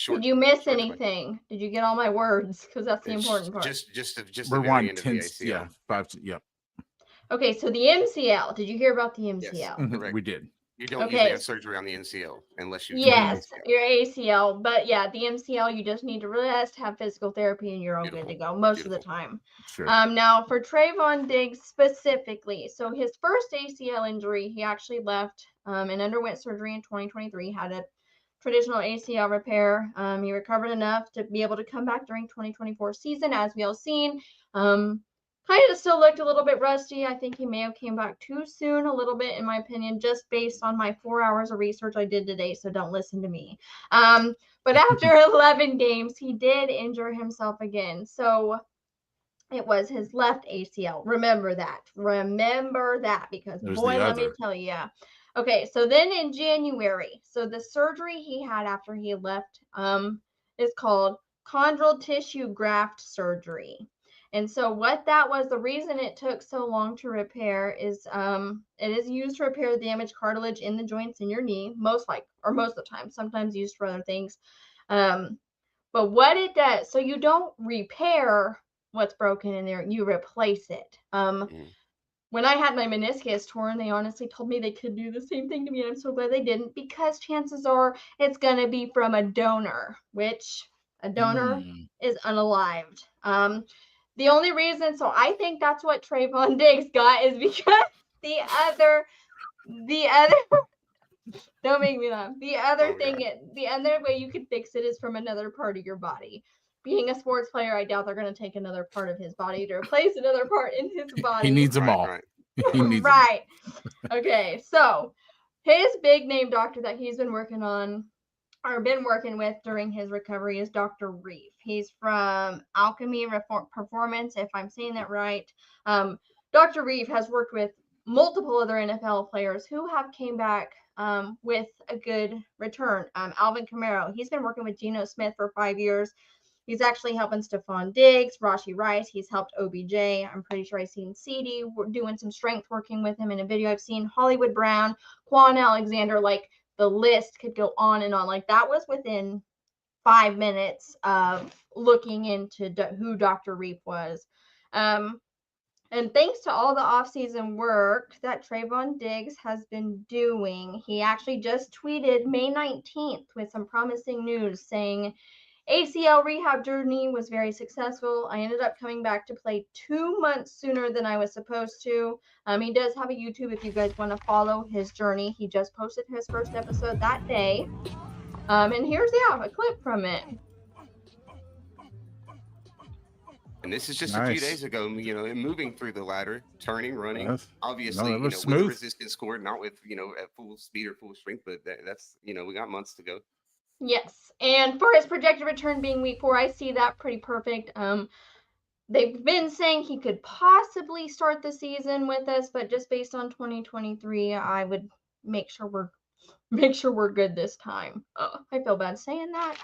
Did you miss anything? Did you get all my words? Because that's the important part. Just rewind 10. Yeah, 5. Yep. Okay, so the MCL. Did you hear about the MCL? Yes, we did. You don't usually have surgery on the MCL unless you. Yes, your ACL. But yeah, the MCL, you just need to rest, have physical therapy, and you're all good to go most of the time. Sure. Now for Trayvon Diggs specifically, so his first ACL injury, he actually left and underwent surgery in 2023. Had a traditional ACL repair. He recovered enough to be able to come back during 2024 season, as we all seen. Kind of still looked a little bit rusty. I think he may have came back too soon, a little bit, in my opinion, just based on my 4 hours of research I did today. So don't listen to me. But after 11 games, he did injure himself again. So it was his left ACL. Remember that. Because boy, let me tell you. Okay, so then in January, so the surgery he had after he left is called chondral tissue graft surgery. And so what that was, the reason it took so long to repair is it is used to repair the damaged cartilage in the joints in your knee, most of the time, sometimes used for other things. But what it does, so you don't repair what's broken in there, you replace it. When I had my meniscus torn, they honestly told me they could do the same thing to me, and I'm so glad they didn't, because chances are it's going to be from a donor, which a donor is unalived. The only reason, so I think that's what Trayvon Diggs got, is because the other, don't make me laugh. The other the other way you could fix it is from another part of your body. Being a sports player, I doubt they're going to take another part of his body to replace another part in his body. He needs them all. Right. He needs right. Okay, so his big name doctor that he's been working on, or been working with during his recovery, is Dr. Reef. He's from Alchemy Performance, if I'm saying that right. Dr. Reef has worked with multiple other NFL players who have came back with a good return. Alvin Kamara, he's been working with Geno Smith for 5 years. He's actually helping Stephon Diggs, Rashee Rice. He's helped OBJ. I'm pretty sure I've seen CD doing some strength working with him in a video I've seen. Hollywood Brown, Quan Alexander, like the list could go on and on. Like that was within 5 minutes of looking into who Dr. Reef was. And thanks to all the offseason work that Trayvon Diggs has been doing, he actually just tweeted May 19th with some promising news saying, ACL rehab journey was very successful. I ended up coming back to play 2 months sooner than I was supposed to. He does have a YouTube if you guys want to follow his journey. He just posted his first episode that day. And here's a clip from it. And this is just a few days ago, moving through the ladder, turning, running. Obviously, with smooth. a resistance cord, not with, at full speed or full strength, but that's, we got months to go. Yes, and for his projected return being week 4, I see that pretty perfect. They've been saying he could possibly start the season with us, but just based on 2023, I would make sure we're good this time. Oh, I feel bad saying that.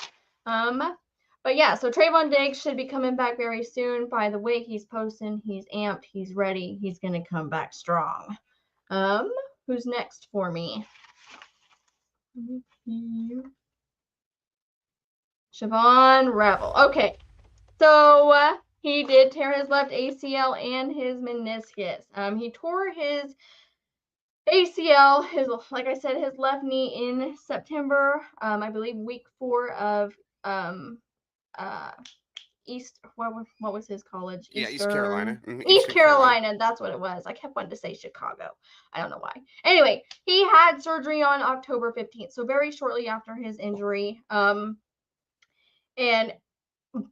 But yeah, so Trayvon Diggs should be coming back very soon. By the way, he's posting, he's amped, he's ready, he's gonna come back strong. Who's next for me? Siobhan Revel. Okay, so he did tear his left ACL and his meniscus. He tore his ACL, like I said, his left knee in September. I believe week 4 of what was his college? East Carolina. East Carolina, that's what it was. I kept wanting to say Chicago. I don't know why. Anyway, he had surgery on October 15th, so very shortly after his injury. And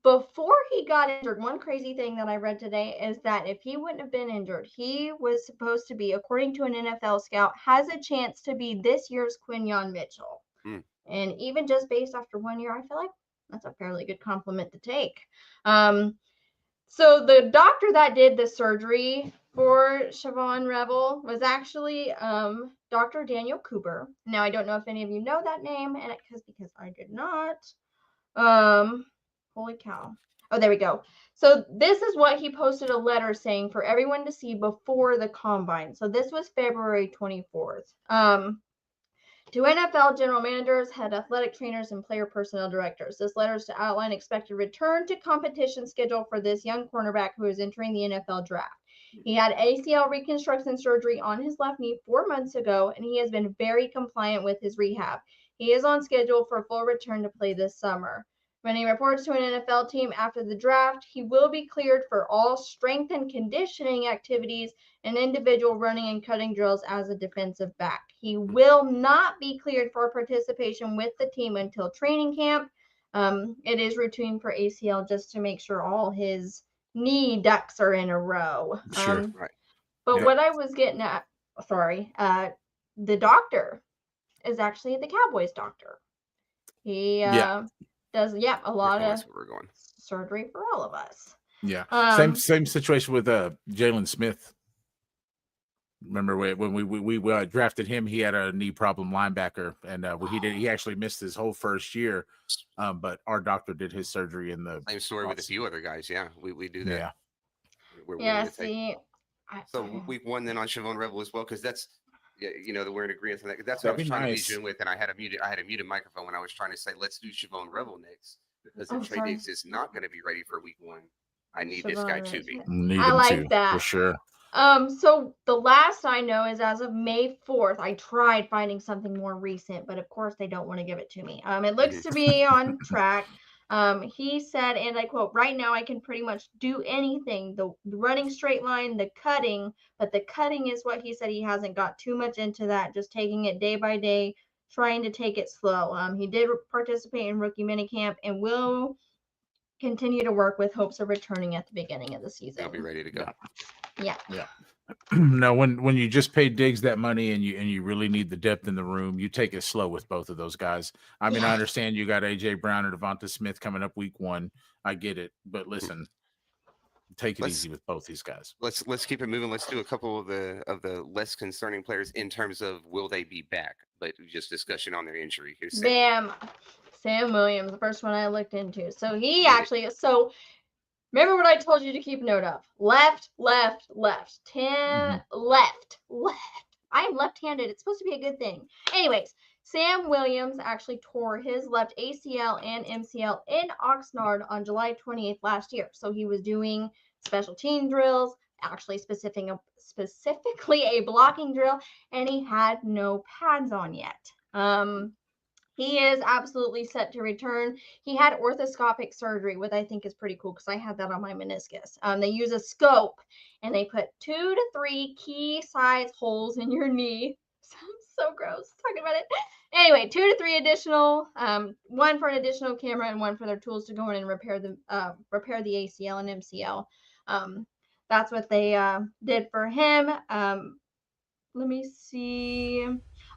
before he got injured, one crazy thing that I read today is that if he wouldn't have been injured, he was supposed to be, according to an NFL scout, has a chance to be this year's Quinyon Mitchell. And even just based after 1 year, I feel like that's a fairly good compliment to take. So the doctor that did the surgery for Siobhan Revel was actually Dr. Daniel Cooper. Now, I don't know if any of you know that name, and because I did not. Holy cow. Oh, there we go. So this is what he posted a letter saying for everyone to see before the combine. So this was February 24th. To NFL general managers, head athletic trainers, and player personnel directors. This letter is to outline expected return to competition schedule for this young cornerback who is entering the NFL draft. He had ACL reconstruction surgery on his left knee 4 months ago, and he has been very compliant with his rehab. He is on schedule for full return to play this summer. When he reports to an NFL team after the draft, he will be cleared for all strength and conditioning activities and individual running and cutting drills as a defensive back. He will not be cleared for participation with the team until training camp. It is routine for ACL just to make sure all his knee ducks are in a row. Sure. Right. But what I was getting at, the doctor is actually the Cowboys doctor. He does a lot of surgery for all of us. Yeah. Same situation with Jalen Smith. Remember when we drafted him, he had a knee problem, linebacker, and he actually missed his whole first year. But our doctor did his surgery in the Same story with a few other guys. Yeah, we do that. Yeah. We're Yeah, willing to take. see, So week one then on Siobhan Rebel as well, because that's that we're in agreement on that. That's what I That'd was be trying to nice. lead you in with, and I had a muted microphone when I was trying to say let's do Siobhan Rebel next because Oh, if Trey sorry. Diggs is not going to be ready for week one, I need this Siobhan guy to Rebel. be. Need I him like to, that. for sure. So the last I know is as of May 4th, I tried finding something more recent, but of course they don't want to give it to me. It looks to be on track. He said, and I quote, right now I can pretty much do anything, the running straight line, the cutting, but the cutting is what he said. He hasn't got too much into that, just taking it day by day, trying to take it slow. He did participate in rookie minicamp and will continue to work with hopes of returning at the beginning of the season. He'll be ready to go. Yeah. No, when you just pay Diggs that money and you really need the depth in the room, you take it slow with both of those guys. I mean, I understand you got AJ Brown or Devonta Smith coming up week one. I get it, but listen, take it easy with both these guys. Let's keep it moving. Let's do a couple of the less concerning players in terms of will they be back, but just discussion on their injury. Here's Sam Williams, the first one I looked into. So he actually, remember what I told you to keep note of? Left, 10, left. I am left-handed. It's supposed to be a good thing. Anyways, Sam Williams actually tore his left ACL and MCL in Oxnard on July 28th last year. So he was doing special team drills, actually specifically a blocking drill, and he had no pads on yet. He is absolutely set to return. He had orthoscopic surgery, which I think is pretty cool because I had that on my meniscus. They use a scope and they put 2 to 3 key size holes in your knee. Sounds so gross talking about it. Anyway, 2 to 3 additional, one for an additional camera and one for their tools to go in and repair the ACL and MCL. That's what they did for him. Let me see.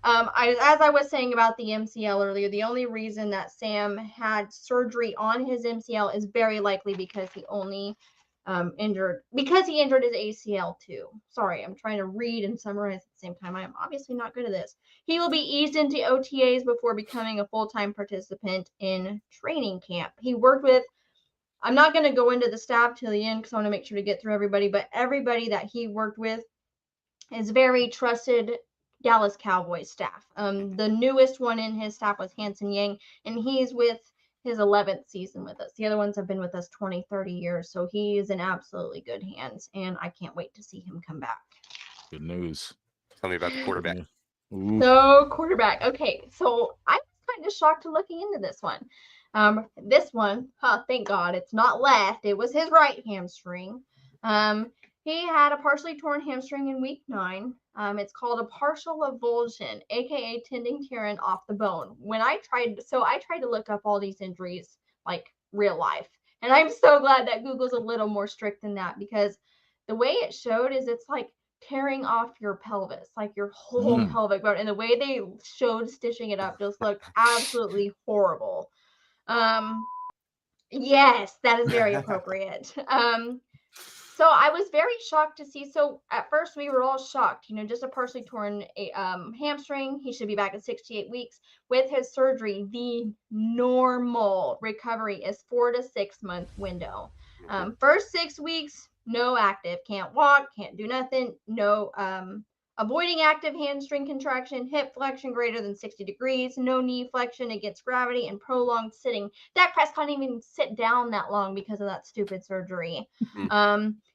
As I was saying about the MCL earlier, the only reason that Sam had surgery on his MCL is very likely because he only injured his ACL too. Sorry, I'm trying to read and summarize at the same time. I am obviously not good at this. He will be eased into OTAs before becoming a full-time participant in training camp. He worked with, I'm not going to go into the staff till the end because I want to make sure to get through everybody, but everybody that he worked with is very trusted Dallas Cowboys staff. The newest one in his staff was Hanson Yang, and he's with his 11th season with us. The other ones have been with us 20, 30 years, so he is in absolutely good hands, and I can't wait to see him come back. Good news. Tell me about the quarterback. So quarterback. Okay, so I was kind of shocked to looking into this one. This one, thank God, it's not left. It was his right hamstring. He had a partially torn hamstring in week 9. It's called a partial avulsion, aka tending tearing off the bone. I tried to look up all these injuries like real life, and I'm so glad that Google's a little more strict than that because the way it showed is it's like tearing off your pelvis, like your whole pelvic bone, and the way they showed stitching it up just looked absolutely horrible. Yes, that is very appropriate. So I was very shocked to see. So at first we were all shocked, just a partially torn hamstring. He should be back in 68 weeks. With his surgery, the normal recovery is 4 to 6 month window. First 6 weeks, no active, can't walk, can't do nothing, no avoiding active hamstring contraction, hip flexion greater than 60 degrees, no knee flexion against gravity, and prolonged sitting. Dak Prescott can't even sit down that long because of that stupid surgery.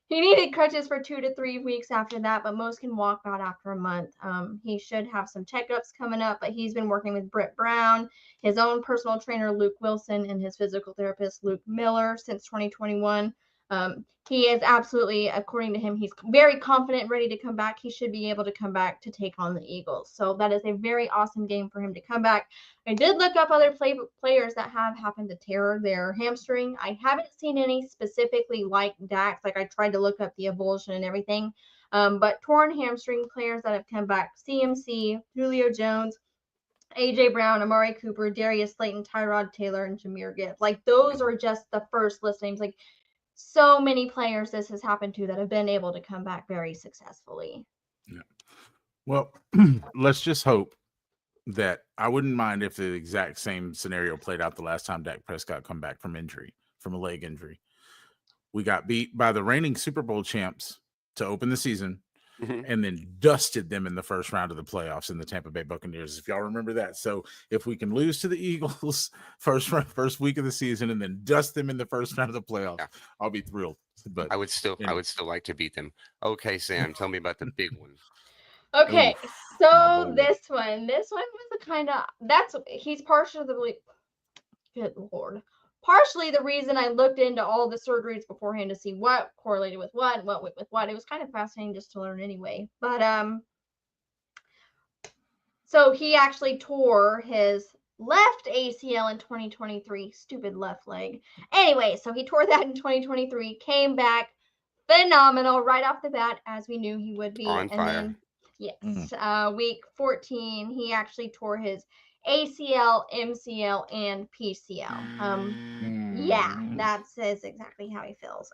He needed crutches for 2 to 3 weeks after that, but most can walk about after a month. He should have some checkups coming up, but he's been working with Britt Brown, his own personal trainer, Luke Wilson, and his physical therapist, Luke Miller, since 2021. He is absolutely, according to him, he's very confident, ready to come back. He should be able to come back to take on the Eagles. So that is a very awesome game for him to come back. I did look up other players that have happened to tear their hamstring. I haven't seen any specifically like Dax. Like I tried to look up the avulsion and everything. But torn hamstring players that have come back, CMC, Julio Jones, AJ Brown, Amari Cooper, Darius Slayton, Tyrod Taylor, and Jahmyr Gibbs. Like those are just the first list names. Like so many players this has happened to that have been able to come back very successfully. Yeah. Well, let's just hope that I wouldn't mind if the exact same scenario played out the last time Dak Prescott come back from a leg injury. We got beat by the reigning Super Bowl champs to open the season, and then dusted them in the first round of the playoffs in the Tampa Bay Buccaneers, if y'all remember that. So if we can lose to the Eagles first week of the season and then dust them in the first round of the playoffs, I'll be thrilled. But I would still like to beat them. Okay, Sam, tell me about the big one. Okay, Oof, my so boy. this one was the kind of he's partially good Lord. Partially the reason I looked into all the surgeries beforehand to see what correlated with what and what with what. It was kind of fascinating just to learn anyway. But so he actually tore his left ACL in 2023. Stupid left leg. Anyway, so he tore that in 2023, came back phenomenal right off the bat, as we knew he would be. On fire. Then, yes, week 14, he actually tore his ACL, MCL, and PCL. Yeah, that says exactly how he feels.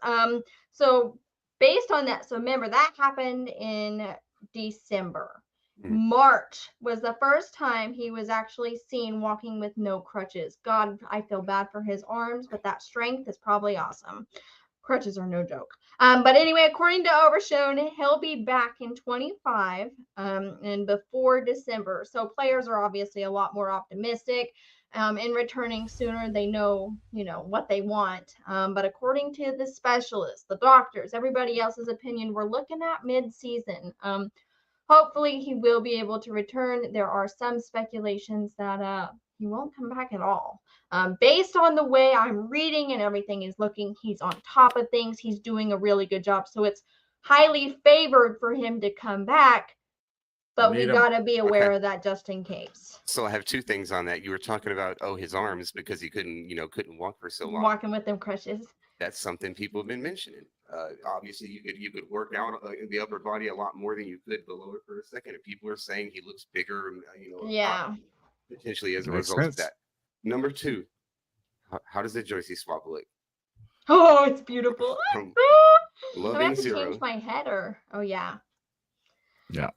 So based on that, so remember that happened in December. March was the first time he was actually seen walking with no crutches. God, I feel bad for his arms, but that strength is probably awesome. Crutches are no joke. But anyway, according to Overshown, he'll be back in 25 and before December. So players are obviously a lot more optimistic in returning sooner. They know, what they want. But according to the specialists, the doctors, everybody else's opinion, we're looking at mid-season. Hopefully he will be able to return. There are some speculations that he won't come back at all. Based on the way I'm reading and everything is looking, he's on top of things. He's doing a really good job. So it's highly favored for him to come back. But we got to be aware of that just in case. So I have two things on that. You were talking about his arms because he couldn't walk for so long. Walking with them crutches. That's something people have been mentioning. Obviously, you could work out the upper body a lot more than you could the lower for a second. And people are saying he looks bigger, Yeah. potentially as a result of that. Number two, how does the joystick swap look? Oh, it's beautiful. From Do I loving have to zero. change my head or? Oh yeah. Yeah.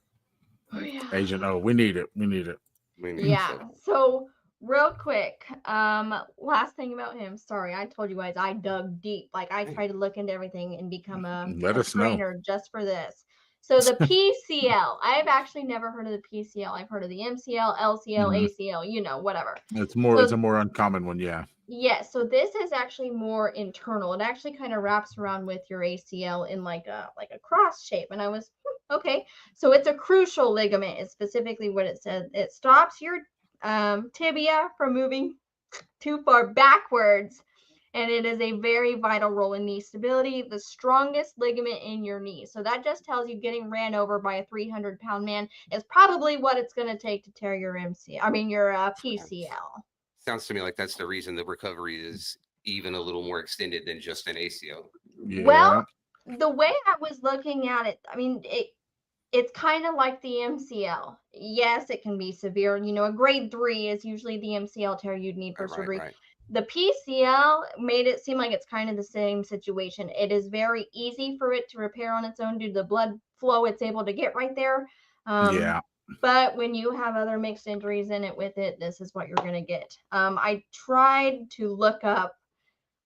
Oh yeah. Agent, we need it. We need it. Yeah. So real quick, last thing about him. Sorry, I told you guys I dug deep. Like I tried to look into everything and become a trainer just for this. So the PCL, I've actually never heard of the PCL. I've heard of the MCL, LCL, ACL, whatever. It's a more uncommon one, yeah. Yes, so this is actually more internal. It actually kind of wraps around with your ACL in like a cross shape. And I was okay. So it's a crucial ligament is specifically what it says. It stops your tibia from moving too far backwards. And it is a very vital role in knee stability, the strongest ligament in your knee. So that just tells you getting ran over by a 300-pound man is probably what it's going to take to tear your PCL. Sounds to me like that's the reason the recovery is even a little more extended than just an ACL. Yeah. Well, the way I was looking at it, I mean, it's kind of like the MCL. Yes, it can be severe. A grade 3 is usually the MCL tear you'd need for surgery. Right. The PCL made it seem like it's kind of the same situation. It is very easy for it to repair on its own due to the blood flow it's able to get right there. Yeah. But when you have other mixed injuries in it with it, this is what you're going to get. I tried to look up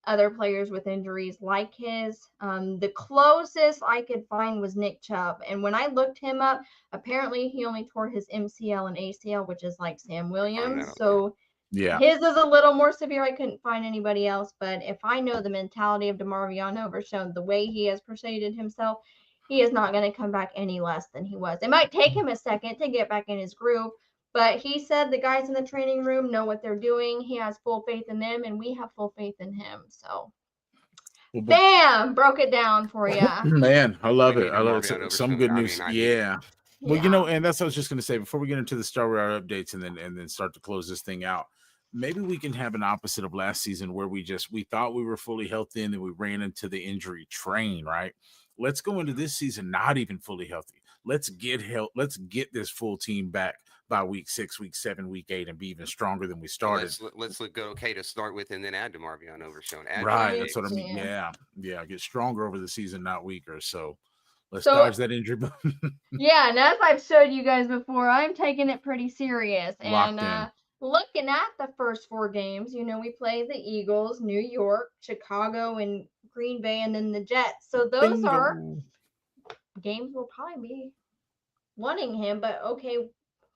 other players with injuries like his. The closest I could find was Nick Chubb. And when I looked him up, apparently he only tore his MCL and ACL, which is like Sam Williams. So yeah, his is a little more severe. I couldn't find anybody else. But if I know the mentality of DeMarvion Overshown, the way he has proceeded himself, he is not going to come back any less than he was. It might take him a second to get back in his groove. But he said the guys in the training room know what they're doing. He has full faith in them, and we have full faith in him. So, bam, broke it down for you. Man, I love it. I love it. Some good news. Yeah. Well, and that's what I was just going to say before we get into the Star Wars updates and then start to close this thing out. Maybe we can have an opposite of last season where we thought we were fully healthy and then we ran into the injury train, right? Let's go into this season not even fully healthy. Let's get help. Let's get this full team back by week 6, week 7, week 8, and be even stronger than we started. Let's look okay to start with, and then add DeMarvion Overshown. Right, that's what I mean. Yeah, get stronger over the season, not weaker. So, Let's So- dodge that injury. Yeah, and as I've showed you guys before, I'm taking it pretty serious. Locked And in. looking at the first 4 games, we play the Eagles, New York, Chicago, and Green Bay, and then the Jets. So those are Bingo. games we'll probably be wanting him, but okay.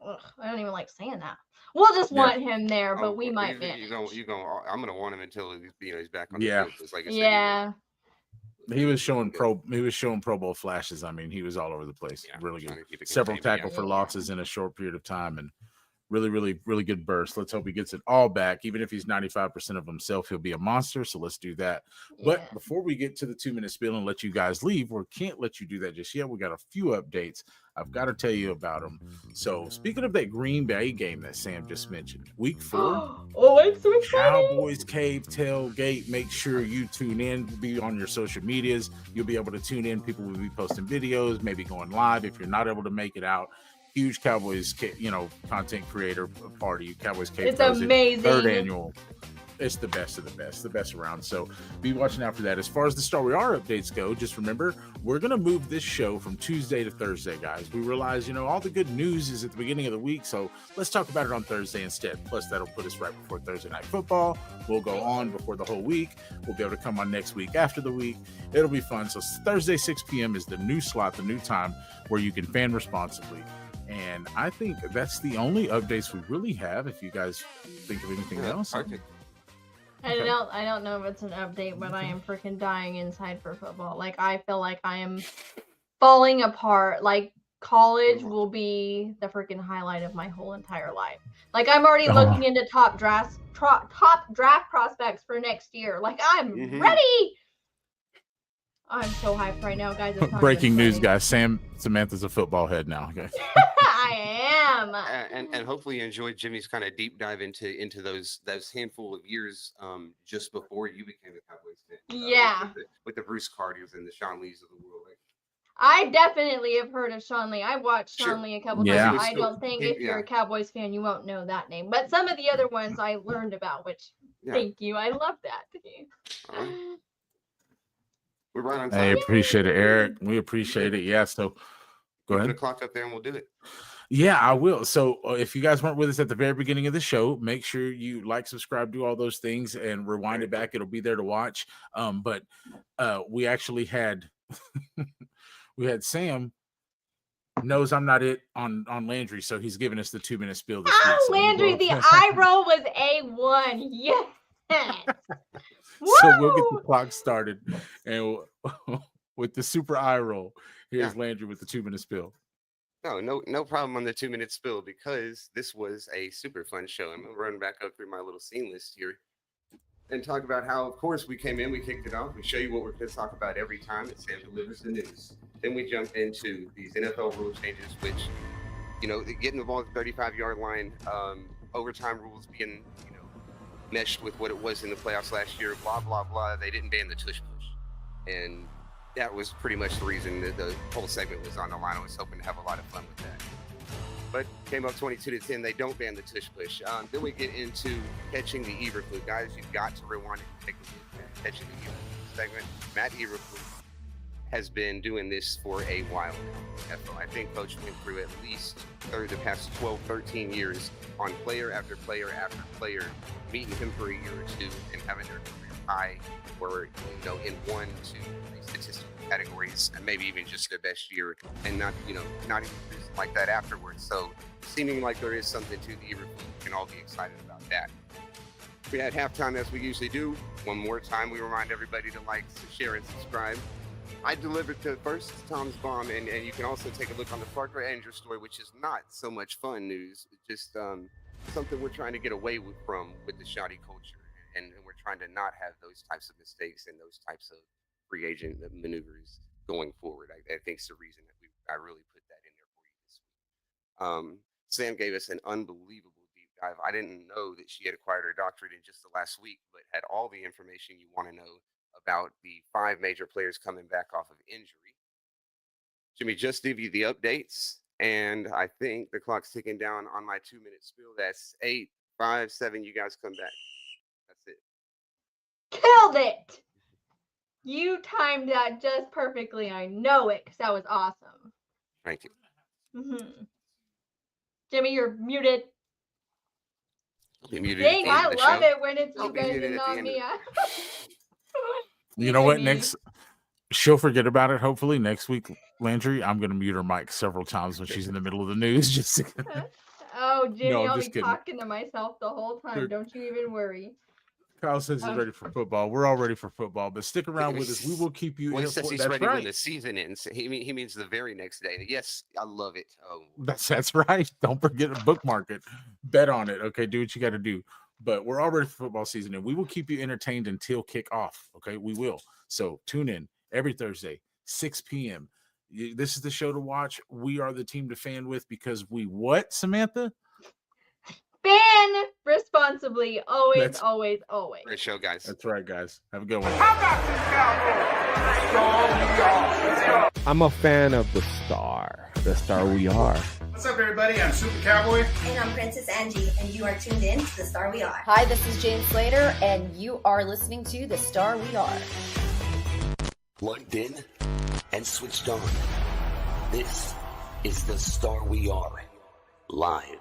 I don't even like saying that. We'll just Yeah. want him there, but we might manage. I'm gonna want him until he's back on Yeah. the field. 'Cause like I said, Yeah. He was showing Pro Bowl flashes. I mean, he was all over the place. Yeah, Really trying good. to keep it Several contained, tackle yeah. for losses in a short period of time, and really good burst. Let's hope he gets it all back. Even if he's 95% of himself, he'll be a monster. So let's do that. But Yeah. before we get to the 2-minute spiel and let you guys leave, we can't let you do that just yet. We got a few updates. I've got to tell you about them. So speaking of that Green Bay game that Sam just mentioned, week 4. Oh, I'm so excited. Cowboys Cave Tailgate. Make sure you tune in. Be on your social medias. You'll be able to tune in. People will be posting videos, maybe going live if you're not able to make it out. Huge Cowboys, content creator party. Cowboys Cave. It's amazing. 3rd annual. It's the best of the best around. So be watching out for that. As far as the Star We Are updates go, just remember, we're going to move this show from Tuesday to Thursday, guys. We realize, all the good news is at the beginning of the week. So let's talk about it on Thursday instead. Plus, that'll put us right before Thursday Night Football. We'll go on before the whole week. We'll be able to come on next week after the week. It'll be fun. So Thursday, 6 p.m. is the new slot, the new time where you can fan responsibly. And I think that's the only updates we really have. If you guys think of anything else. Perfect. I don't know if it's an update, but I am freaking dying inside for football. Like, I feel like I am falling apart. Like, college will be the freaking highlight of my whole entire life. Like, I'm already looking into top draft prospects for next year. Like, I'm ready. I'm so hyped right now, guys. It's not Breaking even news, funny. guys. Samantha's a football head now. Okay. I am. And hopefully you enjoyed Jimmy's kind of deep dive into those handful of years just before you became a Cowboys fan. Yeah. With the Bruce Carters and the Sean Lees of the world. Like, I definitely have heard of Sean Lee. I watched Sure. Sean Lee a couple Yeah. times. I don't think if you're Yeah. a Cowboys fan, you won't know that name. But some of the other ones I learned about, which Yeah. thank you. I love that. All right. We're right on I time. appreciate it, Eric. We appreciate it. Yeah. So go Put a ahead. clock up there and we'll do it. Yeah, I will. So if you guys weren't with us at the very beginning of the show, make sure you like, subscribe, do all those things, and rewind it back. It'll be there to watch. But we actually had Sam knows I'm not it on Landry, so he's giving us the 2-minute spiel this week. So Landry, the eye roll was A1. Yes. So we'll get the Woo! clock started, and with the super eye roll, here's Yeah. Landry with the 2-minute spill. No problem on the 2-minute spill because this was a super fun show. I'm gonna run back up through my little scene list here and talk about how, of course, we came in, we kicked it off, we show you what we're going to talk about every time that Sam delivers the news. Then we jump into these NFL rule changes, which, getting the ball at the 35-yard line, overtime rules being, meshed with what it was in the playoffs last year, blah, blah, blah. They didn't ban the tush push. And that was pretty much the reason that the whole segment was on the line. I was hoping to have a lot of fun with that. But came up 22-10. They don't ban the tush push. Then we get into catching the Eberflus. Guys, you've got to rewind and take a look at catching the Eberflus segment. Matt Eberflus has been doing this for a while now. I think Coach went through at least the past 12, 13 years on player after player after player, meeting him for a year or two and having their career high or, in 1, 2, 3 statistical categories and maybe even just their best year and not even like that afterwards. So seeming like there is something to the Eberflus, we can all be excited about that. We had halftime as we usually do. One more time, we remind everybody to like, share, and subscribe. I delivered the first Tom's bomb, and you can also take a look on the Parker Andrews story, which is not so much fun news. It's just something we're trying to get away from with the shoddy culture, and we're trying to not have those types of mistakes and those types of free agent maneuvers going forward. I think it's the reason that I really put that in there for you this week. Sam gave us an unbelievable deep dive. I didn't know that she had acquired her doctorate in just the last week, but had all the information you want to know about the 5 major players coming back off of injury. Jimmy just gave you the updates, and I think the clock's ticking down on my 2-minute spiel. That's 8, 5, 7. You guys come back. That's it. Killed it. You timed that just perfectly. I know it because that was awesome. Thank you. Mm-hmm. Jimmy, you're muted. I'll be muted at Dang, the end I of the love show. it when it's I'll you be guys muted and at the not end me. You know what? Me. Next, she'll forget about it. Hopefully next week, Landry, I'm going to mute her mic several times when she's in the middle of the news. Just to... Oh, Jimmy, I'm I'll be just kidding. talking to myself the whole time. They're- Don't you even worry. Kyle says he's ready for football. We're all ready for football, but stick around with us. We will keep you Well, he informed. says he's That's ready when right. the season ends. He means the very next day. Yes, I love it. Oh, That's right. Don't forget to bookmark it. Bet on it. Okay, do what you got to do. But we're all ready for football season, and we will keep you entertained until kickoff. Okay, we will. So tune in every Thursday, 6 p.m. This is the show to watch. We are the team to fan with because we what, Samantha? Fan responsibly. Always, That's- always, always. great show, guys. That's right, guys. Have a good one. I'm a fan of the star we are. What's up, everybody? I'm Super Cowboy. And I'm Princess Angie, and you are tuned in to The Star We Are. Hi, this is Jane Slater, and you are listening to The Star We Are. Plugged in and switched on. This is the Star We Are, live.